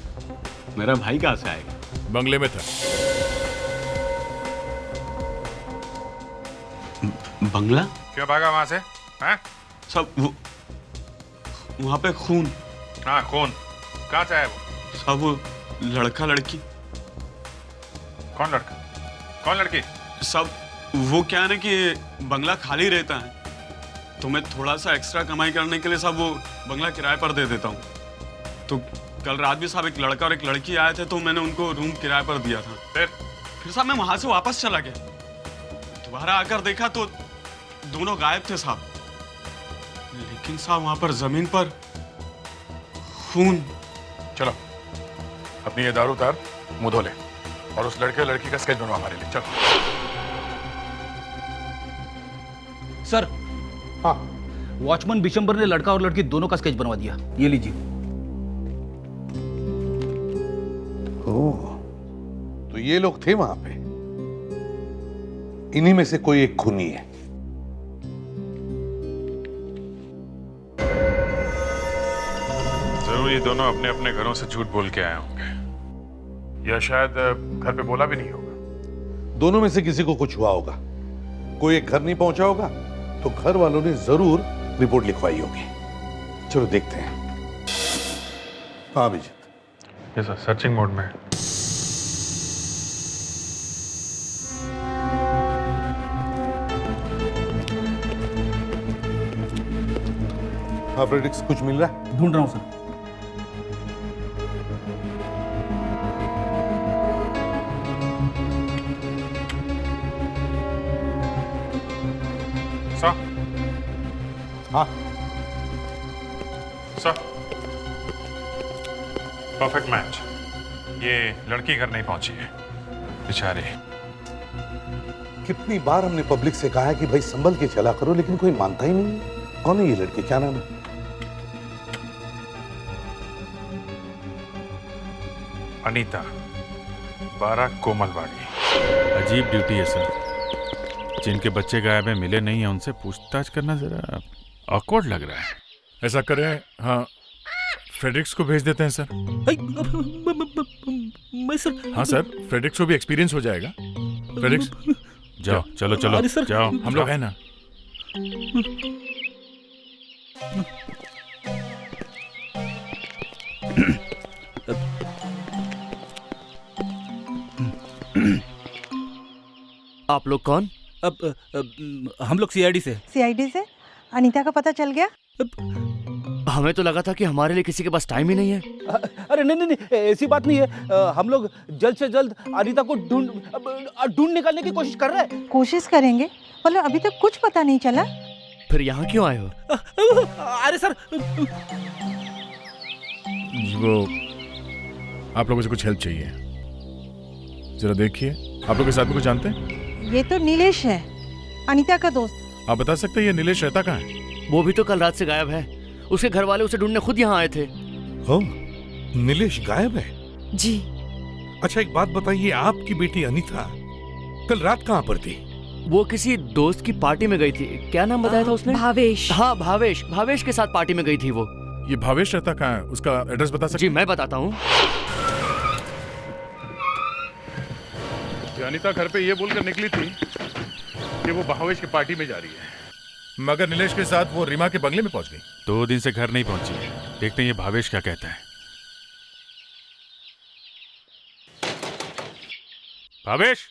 मेरा भाई कहाँ से आएगा? बंगले में था। बंगला? क्यों भागा वहां से? हैं? सब वहाँ पे खून। हाँ, खून। कहाँ से आया वो? सब वो लड़का लड़की। कौन लड़का? कौन लड़की? सब वो क्या है ना कि बंगला खाली रहता है तो मैं थोड़ा सा एक्स्ट्रा कमाई करने के लिए सब वो बंगला किराए पर दे देता हूँ। तो कल रात भी साहब एक लड़का और एक लड़की आए थे तो मैंने उनको रूम किराए पर दिया था। फिर साहब मैं वहां से वापस चला गया। दोबारा आकर देखा तो दोनों गायब थे साहब। लेकिन साहब वहां पर जमीन पर खून। चलो, अपनी ये दारू उतार, मुंह धो ले और उस लड़के लड़की का स्केच बनवा हमारे लिए। चलो। सर, हाँ, वॉचमैन बिशंबर ने लड़का और लड़की दोनों का स्केच बनवा दिया। ये लीजिए। ओह, तो ये लोग थे वहां पे। इन्हीं में से कोई एक खूनी है। जरूर ये दोनों अपने अपने घरों से झूठ बोल के आए होंगे, या शायद घर पे बोला भी नहीं होगा। दोनों में से किसी को कुछ हुआ होगा। कोई एक घर नहीं पहुंचा होगा तो घर वालों ने जरूर रिपोर्ट लिखवाई होगी। चलो देखते हैं। हाँ Abhijeet. Yes sir, searching mode में। हाँ फ्रेडिक्स, कुछ मिल रहा है? ढूंढ रहा हूं सर। हाँ सर, परफेक्ट मैच। ये लड़की घर नहीं पहुंची है बेचारी। कितनी बार हमने पब्लिक से कहा है कि भाई संभल के चला करो, लेकिन कोई मानता ही नहीं है। कौन है ये लड़की? क्या नाम है? अनीता, 12 कोमलवाड़ी। अजीब ड्यूटी है सर। जिनके बच्चे गायब हैं, मिले नहीं है, उनसे पूछताछ करना जरा ऑकवर्ड लग रहा है। ऐसा करें, हाँ, फ्रेडरिक्स को भेज देते हैं सर। मैं सर। हाँ सर, फ्रेडरिक्स को भी एक्सपीरियंस हो जाएगा। फ्रेडरिक्स, जाओ, चलो चलो अरे सर, जाओ, हम लोग हैं ना। आप लोग कौन? हम लोग सीआईडी से। सीआईडी से? अनीता का पता चल गया? हमें तो लगा था कि हमारे लिए किसी के पास टाइम ही नहीं है। अरे नहीं नहीं नहीं, ऐसी बात नहीं है। हम लोग जल्द से जल्द अनीता को ढूंढ निकालने की कोशिश कर रहे हैं। कोशिश करेंगे, मतलब अभी तक कुछ पता नहीं चला। फिर यहाँ क्यों आए हो? अरे सर, वो आप लोगों से कुछ हेल्प चाहिए, जरा देखिए। आप लोग इस आदमी को जानते हैं? ये तो नीलेश है, अनीता का दोस्त। आप बता सकते हैं ये नीलेश रहता कहाँ है? वो भी तो कल रात से गायब है। उसके घर वाले उसे ढूंढने खुद यहाँ आए थे। हो, नीलेश गायब है? जी। अच्छा एक बात बताइए, आपकी बेटी अनीता कल रात कहाँ पर थी? वो किसी दोस्त की पार्टी में गई थी। क्या नाम बताया था उसने? भावेश। हाँ भावेश, भावेश के साथ पार्टी में गई थी वो। ये भावेश रहता कहाँ है? उसका एड्रेस बता सकते? जी मैं बताता हूँ। अनीता घर पे ये बोलकर निकली थी कि वो भावेश की पार्टी में जा रही है, मगर नीलेश के साथ वो रीमा के बंगले में पहुंच गई। 2 दिन से घर नहीं पहुंची है। देखते हैं ये भावेश क्या कहता है। भावेश।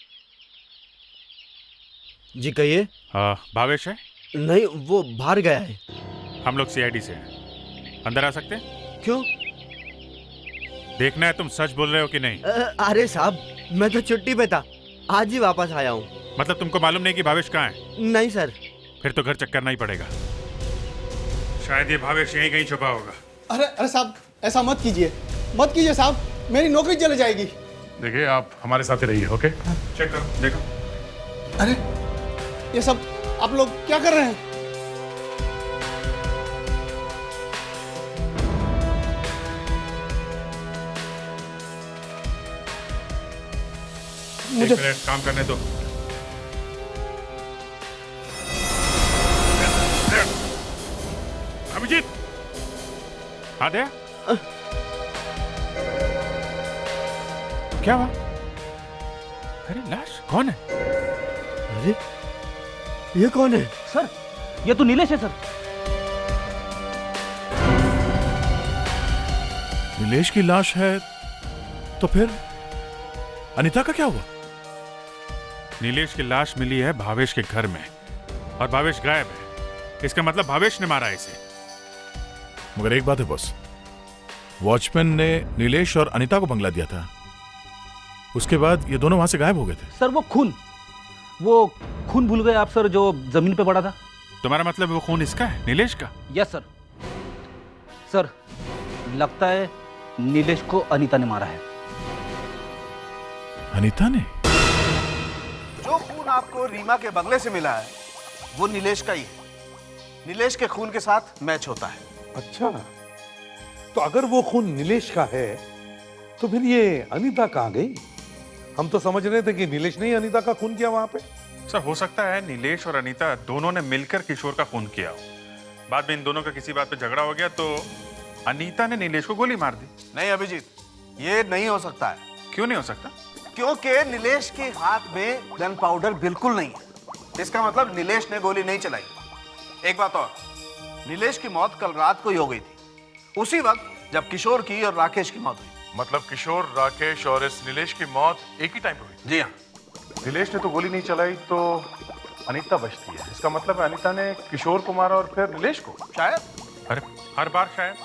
जी कहिए। हाँ भावेश है? नहीं, वो बाहर गया है। हम लोग सीआईडी से हैं, अंदर आ सकते हैं? क्यों? देखना है तुम सच बोल रहे हो कि नहीं। अरे साहब, मैं तो छुट्टी पे था, आज ही वापस आया हूँ। मतलब तुमको मालूम नहीं कि भावेश कहाँ है? नहीं सर। फिर तो घर चेक करना ही पड़ेगा। शायद ये भावेश यहीं कहीं छुपा होगा। अरे साहब, ऐसा मत कीजिए साहब, मेरी नौकरी चली जाएगी। देखिए आप हमारे साथ ही रहिए, ओके? चेक करो, देखो। अरे ये सब आप लोग क्या कर रहे हैं? मुझे 1 मिनट काम करने दो। अभिजीत, हाँ दे। क्या हुआ? अरे लाश कौन है? अरे ये कौन है? सर ये तो नीलेश है सर। नीलेश की लाश है तो फिर अनीता का क्या हुआ? नीलेश की लाश मिली है भावेश के घर में और भावेश गायब है। इसका मतलब भावेश ने मारा है इसे। मगर एक बात है बॉस, वॉचमैन ने नीलेश और अनीता को बंगला दिया था, उसके बाद ये दोनों वहां से गायब हो गए थे। सर वो खून भूल गए आप सर, जो जमीन पे पड़ा था। तुम्हारा मतलब वो खून इसका है, नीलेश का? Yes sir. सर लगता है नीलेश को अनीता ने मारा है। अनीता ने? जो खून आपको रीमा के बंगले से मिला है वो नीलेश का ही है। नीलेश के खून के साथ मैच होता है। अच्छा, तो अगर वो खून नीलेश का है तो फिर ये अनीता कहाँ गई? हम तो समझ रहे थे कि नीलेश ने ही अनीता का खून किया वहां पे। सर हो सकता है नीलेश और अनीता दोनों ने मिलकर किशोर का खून किया हो। बाद में इन दोनों का किसी बात पे झगड़ा हो गया तो अनीता ने नीलेश को गोली मार दी। नहीं अभिजीत, ये नहीं हो सकता है। क्यों नहीं हो सकता? क्योंकि नीलेश के हाथ में गन पाउडर बिल्कुल नहीं है। इसका मतलब नीलेश ने गोली नहीं चलाई। एक बात और, नीलेश की मौत कल रात को ही हो गई थी, उसी वक्त जब किशोर की और राकेश की मौत हुई। मतलब किशोर, राकेश और इस नीलेश की मौत एक ही टाइम पे हुई? जी हाँ। नीलेश ने तो गोली नहीं चलाई तो अनीता बचती है। इसका मतलब है अनीता ने किशोर को मारा और फिर नीलेश को? शायद। अरे हर बार शायद।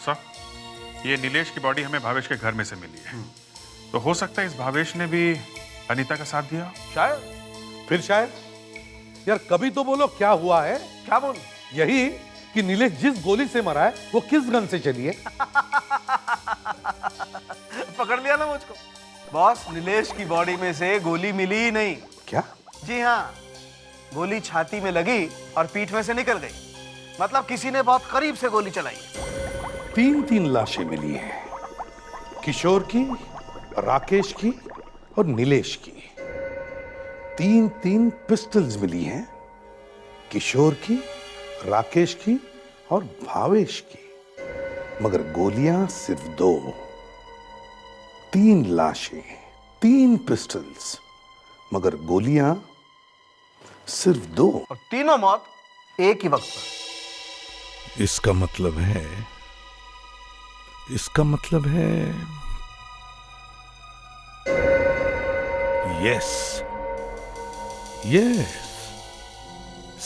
सर ये नीलेश की बॉडी हमें भावेश के घर में से मिली है, तो हो सकता है इस भावेश ने भी अनीता का साथ दिया। शायद। फिर शायद। यार कभी तो बोलो क्या हुआ है? क्या बोल? यही कि नीलेश जिस गोली से मरा है वो किस गन से चली है? पकड़ लिया ना मुझको। बॉस, नीलेश की बॉडी में से गोली मिली ही नहीं। क्या? जी हाँ, गोली छाती में लगी और पीठ में से निकल गई। मतलब किसी ने बहुत करीब से गोली चलाई। 3 लाशें मिली हैं, किशोर की, राकेश की और नीलेश की। 3 पिस्टल्स मिली हैं, किशोर की, राकेश की और भावेश की। मगर गोलियां सिर्फ 2। 3 लाशें, 3 पिस्टल्स, मगर गोलियां सिर्फ 2। और तीनों मौत एक ही वक्त पर। इसका मतलब है यस,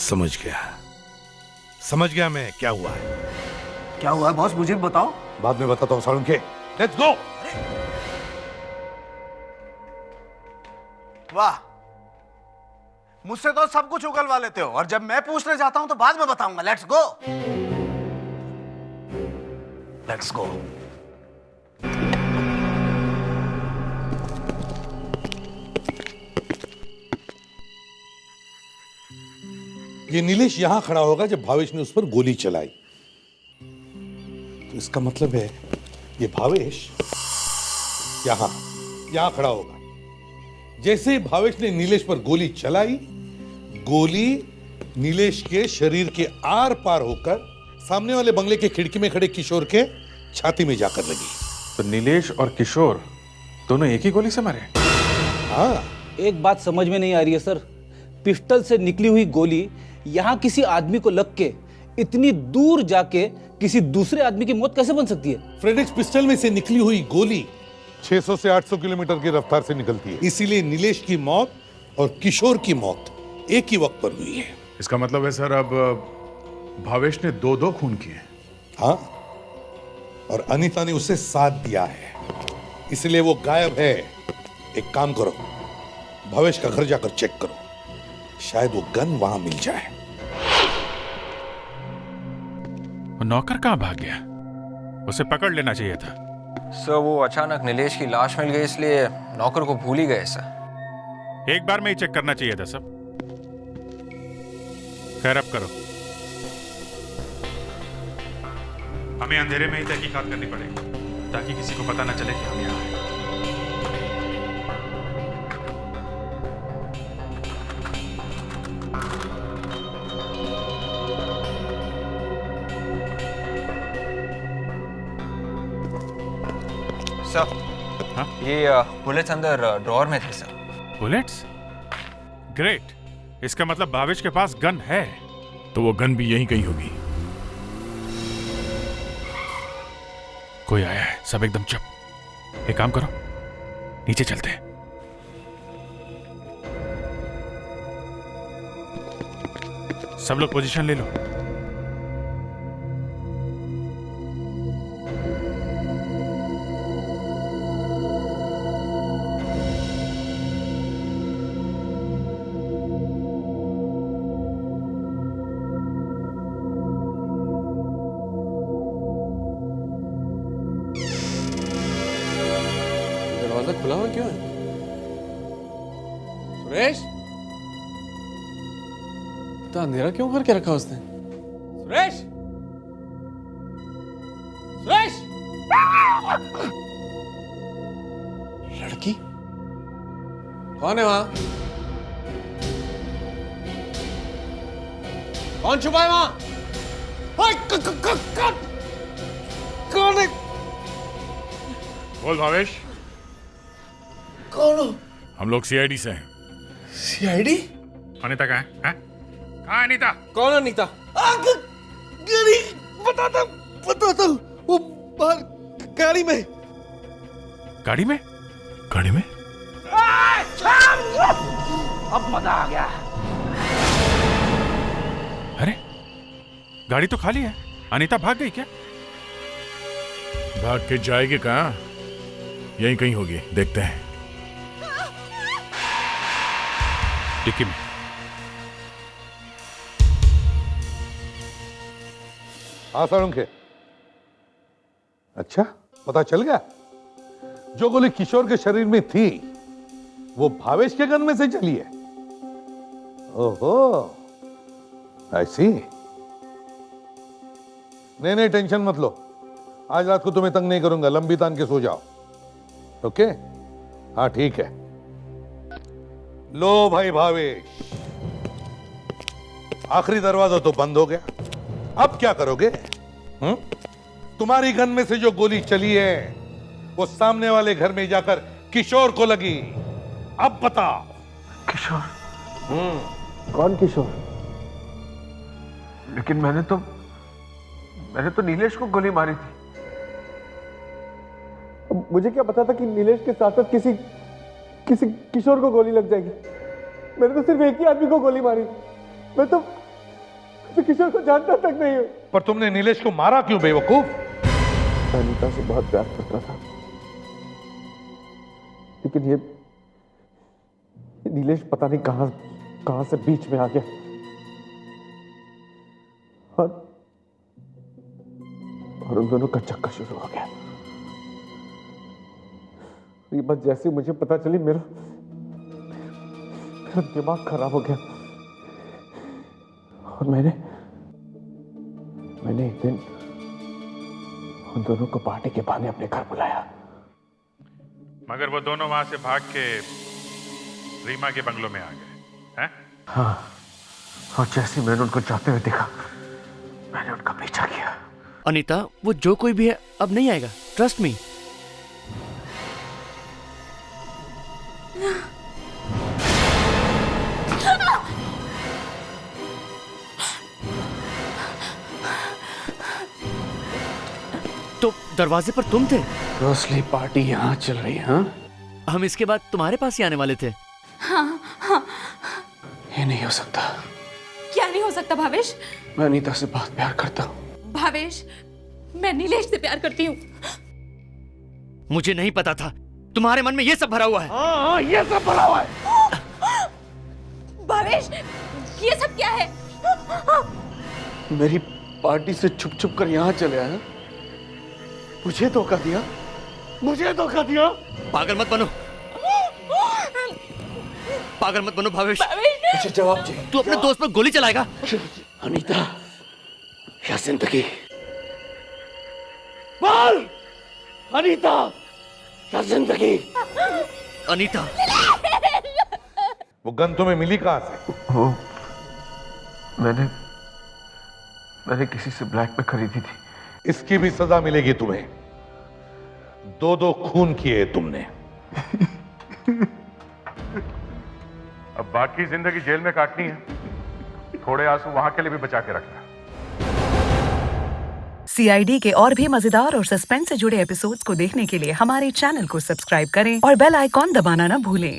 समझ गया मैं क्या हुआ है। क्या हुआ बॉस, मुझे भी बताओ। बाद में बताता हूँ सालुंखे। Let's go. वाह, मुझसे तो सब कुछ उगलवा लेते हो, और जब मैं पूछने जाता हूं तो बाद में बताऊंगा। Let's go, let's go. ये नीलेश यहां खड़ा होगा जब भावेश ने उस पर गोली चलाई, तो इसका मतलब है ये भावेश यहां खड़ा होगा। जैसे भावेश ने नीलेश पर गोली चलाई, गोली नीलेश के शरीर के आर पार होकर सामने वाले बंगले के खिड़की में खड़े किशोर के छाती में जाकर लगी। तो नीलेश और किशोर दोनों एक ही गोली से मरे? हाँ। एक बात समझ में नहीं आ रही है सर, पिस्टल से निकली हुई गोली यहाँ किसी आदमी को लग के इतनी दूर जाके किसी दूसरे आदमी की मौत कैसे बन सकती है? फ्रेडेक्स पिस्टल में से निकली हुई गोली 600 से 800 किलोमीटर की रफ्तार से निकलती है, इसीलिए नीलेश की मौत और किशोर की मौत एक ही वक्त पर हुई है। इसका मतलब है सर अब भावेश ने दो खून किए। हाँ, और अनीता ने उसे साथ दिया है, इसलिए वो गायब है। एक काम करो, भावेश का घर जाकर चेक करो, शायद वो गन वहां मिल जाए। वो नौकर कहां भाग गया? उसे पकड़ लेना चाहिए था। सर वो अचानक नीलेश की लाश मिल गई इसलिए नौकर को भूल ही गए सर। एक बार में ही चेक करना चाहिए था सब। खैर अब करो, हमें अंधेरे में ही तहकीकात करनी पड़ेगी ताकि किसी को पता न चले कि हम यहाँ हैं। सर ये बुलेट्स अंदर ड्रॉअर में थे सर। बुलेट्स? ग्रेट, इसका मतलब भावेश के पास गन है। तो वो गन भी यहीं कहीं होगी। कोई आया है, सब एकदम चुप। एक काम करो, नीचे चलते हैं। सब लोग पोजीशन ले लो। दरवाजा खुला हुआ क्यों है? सुरेश, इतना अंधेरा क्यों करके रखा उसने? सुरेश, सुरेश! लड़की कौन है वहां? कौन छुपा है वहां? कौन है? बोल भावेश। कौन हो? हम लोग सीआईडी से हैं। सीआईडी? अनीता कहाँ है? कहाँ अनीता? कौन अनीता? बताता हूँ, वो बाहर गाड़ी में। गाड़ी में? गाड़ी में? अब मजा आ गया। अरे गाड़ी तो खाली है, अनीता भाग गई क्या? भाग के जाएगी कहाँ? यहीं कहीं होगी, देखते हैं। डिक्की में। हाँ सालुंखे, अच्छा पता चल गया? जो गोली किशोर के शरीर में थी वो भावेश के गन में से चली है। ओहो, ऐसी? नहीं टेंशन मत लो, आज रात को तुम्हें तंग नहीं करूंगा, लंबी तान के सो जाओ। ओके? हाँ ठीक है। लो भाई भावेश, आखिरी दरवाजा तो बंद हो गया, अब क्या करोगे? तुम्हारी गन में से जो गोली चली है वो सामने वाले घर में जाकर किशोर को लगी। अब बताओ। किशोर? कौन किशोर? लेकिन मैंने तो नीलेश को गोली मारी थी। अब मुझे क्या पता था कि नीलेश के साथ साथ किसी किशोर को गोली लग जाएगी। मैंने तो सिर्फ एक ही आदमी को गोली मारी। मैं मैं किशोर को जानता तक नहीं हूँ। पर तुमने नीलेश को मारा क्यों बेवकूफ? मैं अनीता से बहुत प्यार करता था, लेकिन ये नीलेश पता नहीं कहां से बीच में आ गया और उन दोनों का चक्कर शुरू हो गया। ये बात जैसे मुझे पता चली मेरा दिमाग खराब हो गया और मैंने एक दिन उन दोनों को पार्टी के बहाने अपने घर बुलाया। मगर वो दोनों वहां से भाग के रीमा के बंगलों में आ गए हैं? हाँ, और जैसे मैंने उनको जाते हुए देखा मैंने उनका पीछा किया। अनीता, वो जो कोई भी है अब नहीं आएगा, ट्रस्ट मी। तो दरवाजे पर तुम थे? रोसली पार्टी यहाँ चल रही है? हाँ? हम इसके बाद तुम्हारे पास ही आने वाले थे। हाँ हाँ। ये नहीं हो सकता। क्या नहीं हो सकता भावेश? मैं अनीता से बहुत प्यार करता हूँ। भावेश, मैं नीलेश से प्यार करती हूँ। मुझे नहीं पता था तुम्हारे मन में ये सब भरा हुआ है। हाँ, ये सब भरा हुआ है। भावेश, ये सब क्या है? मेरी पार्टी से छुप छुप कर यहाँ चले आए। मुझे धोखा दिया, मुझे धोखा दिया। पागल मत बनो, पागल मत बनो भावेश। मुझे जवाब चाहिए। तू अपने दोस्त पर गोली चलाएगा? अनीता या जिंदगी? बोल, अनीता या जिंदगी? अनीता। वो गन तुम्हें मिली कहां से? वो मैंने किसी से ब्लैक में खरीदी थी। इसकी भी सजा मिलेगी तुम्हें। 2 खून किए तुमने। अब बाकी जिंदगी जेल में काटनी है। थोड़े आंसू वहां के लिए भी बचा के रखना। CID के और भी मजेदार और सस्पेंस से जुड़े एपिसोड्स को देखने के लिए हमारे चैनल को सब्सक्राइब करें और बेल आइकॉन दबाना ना भूलें।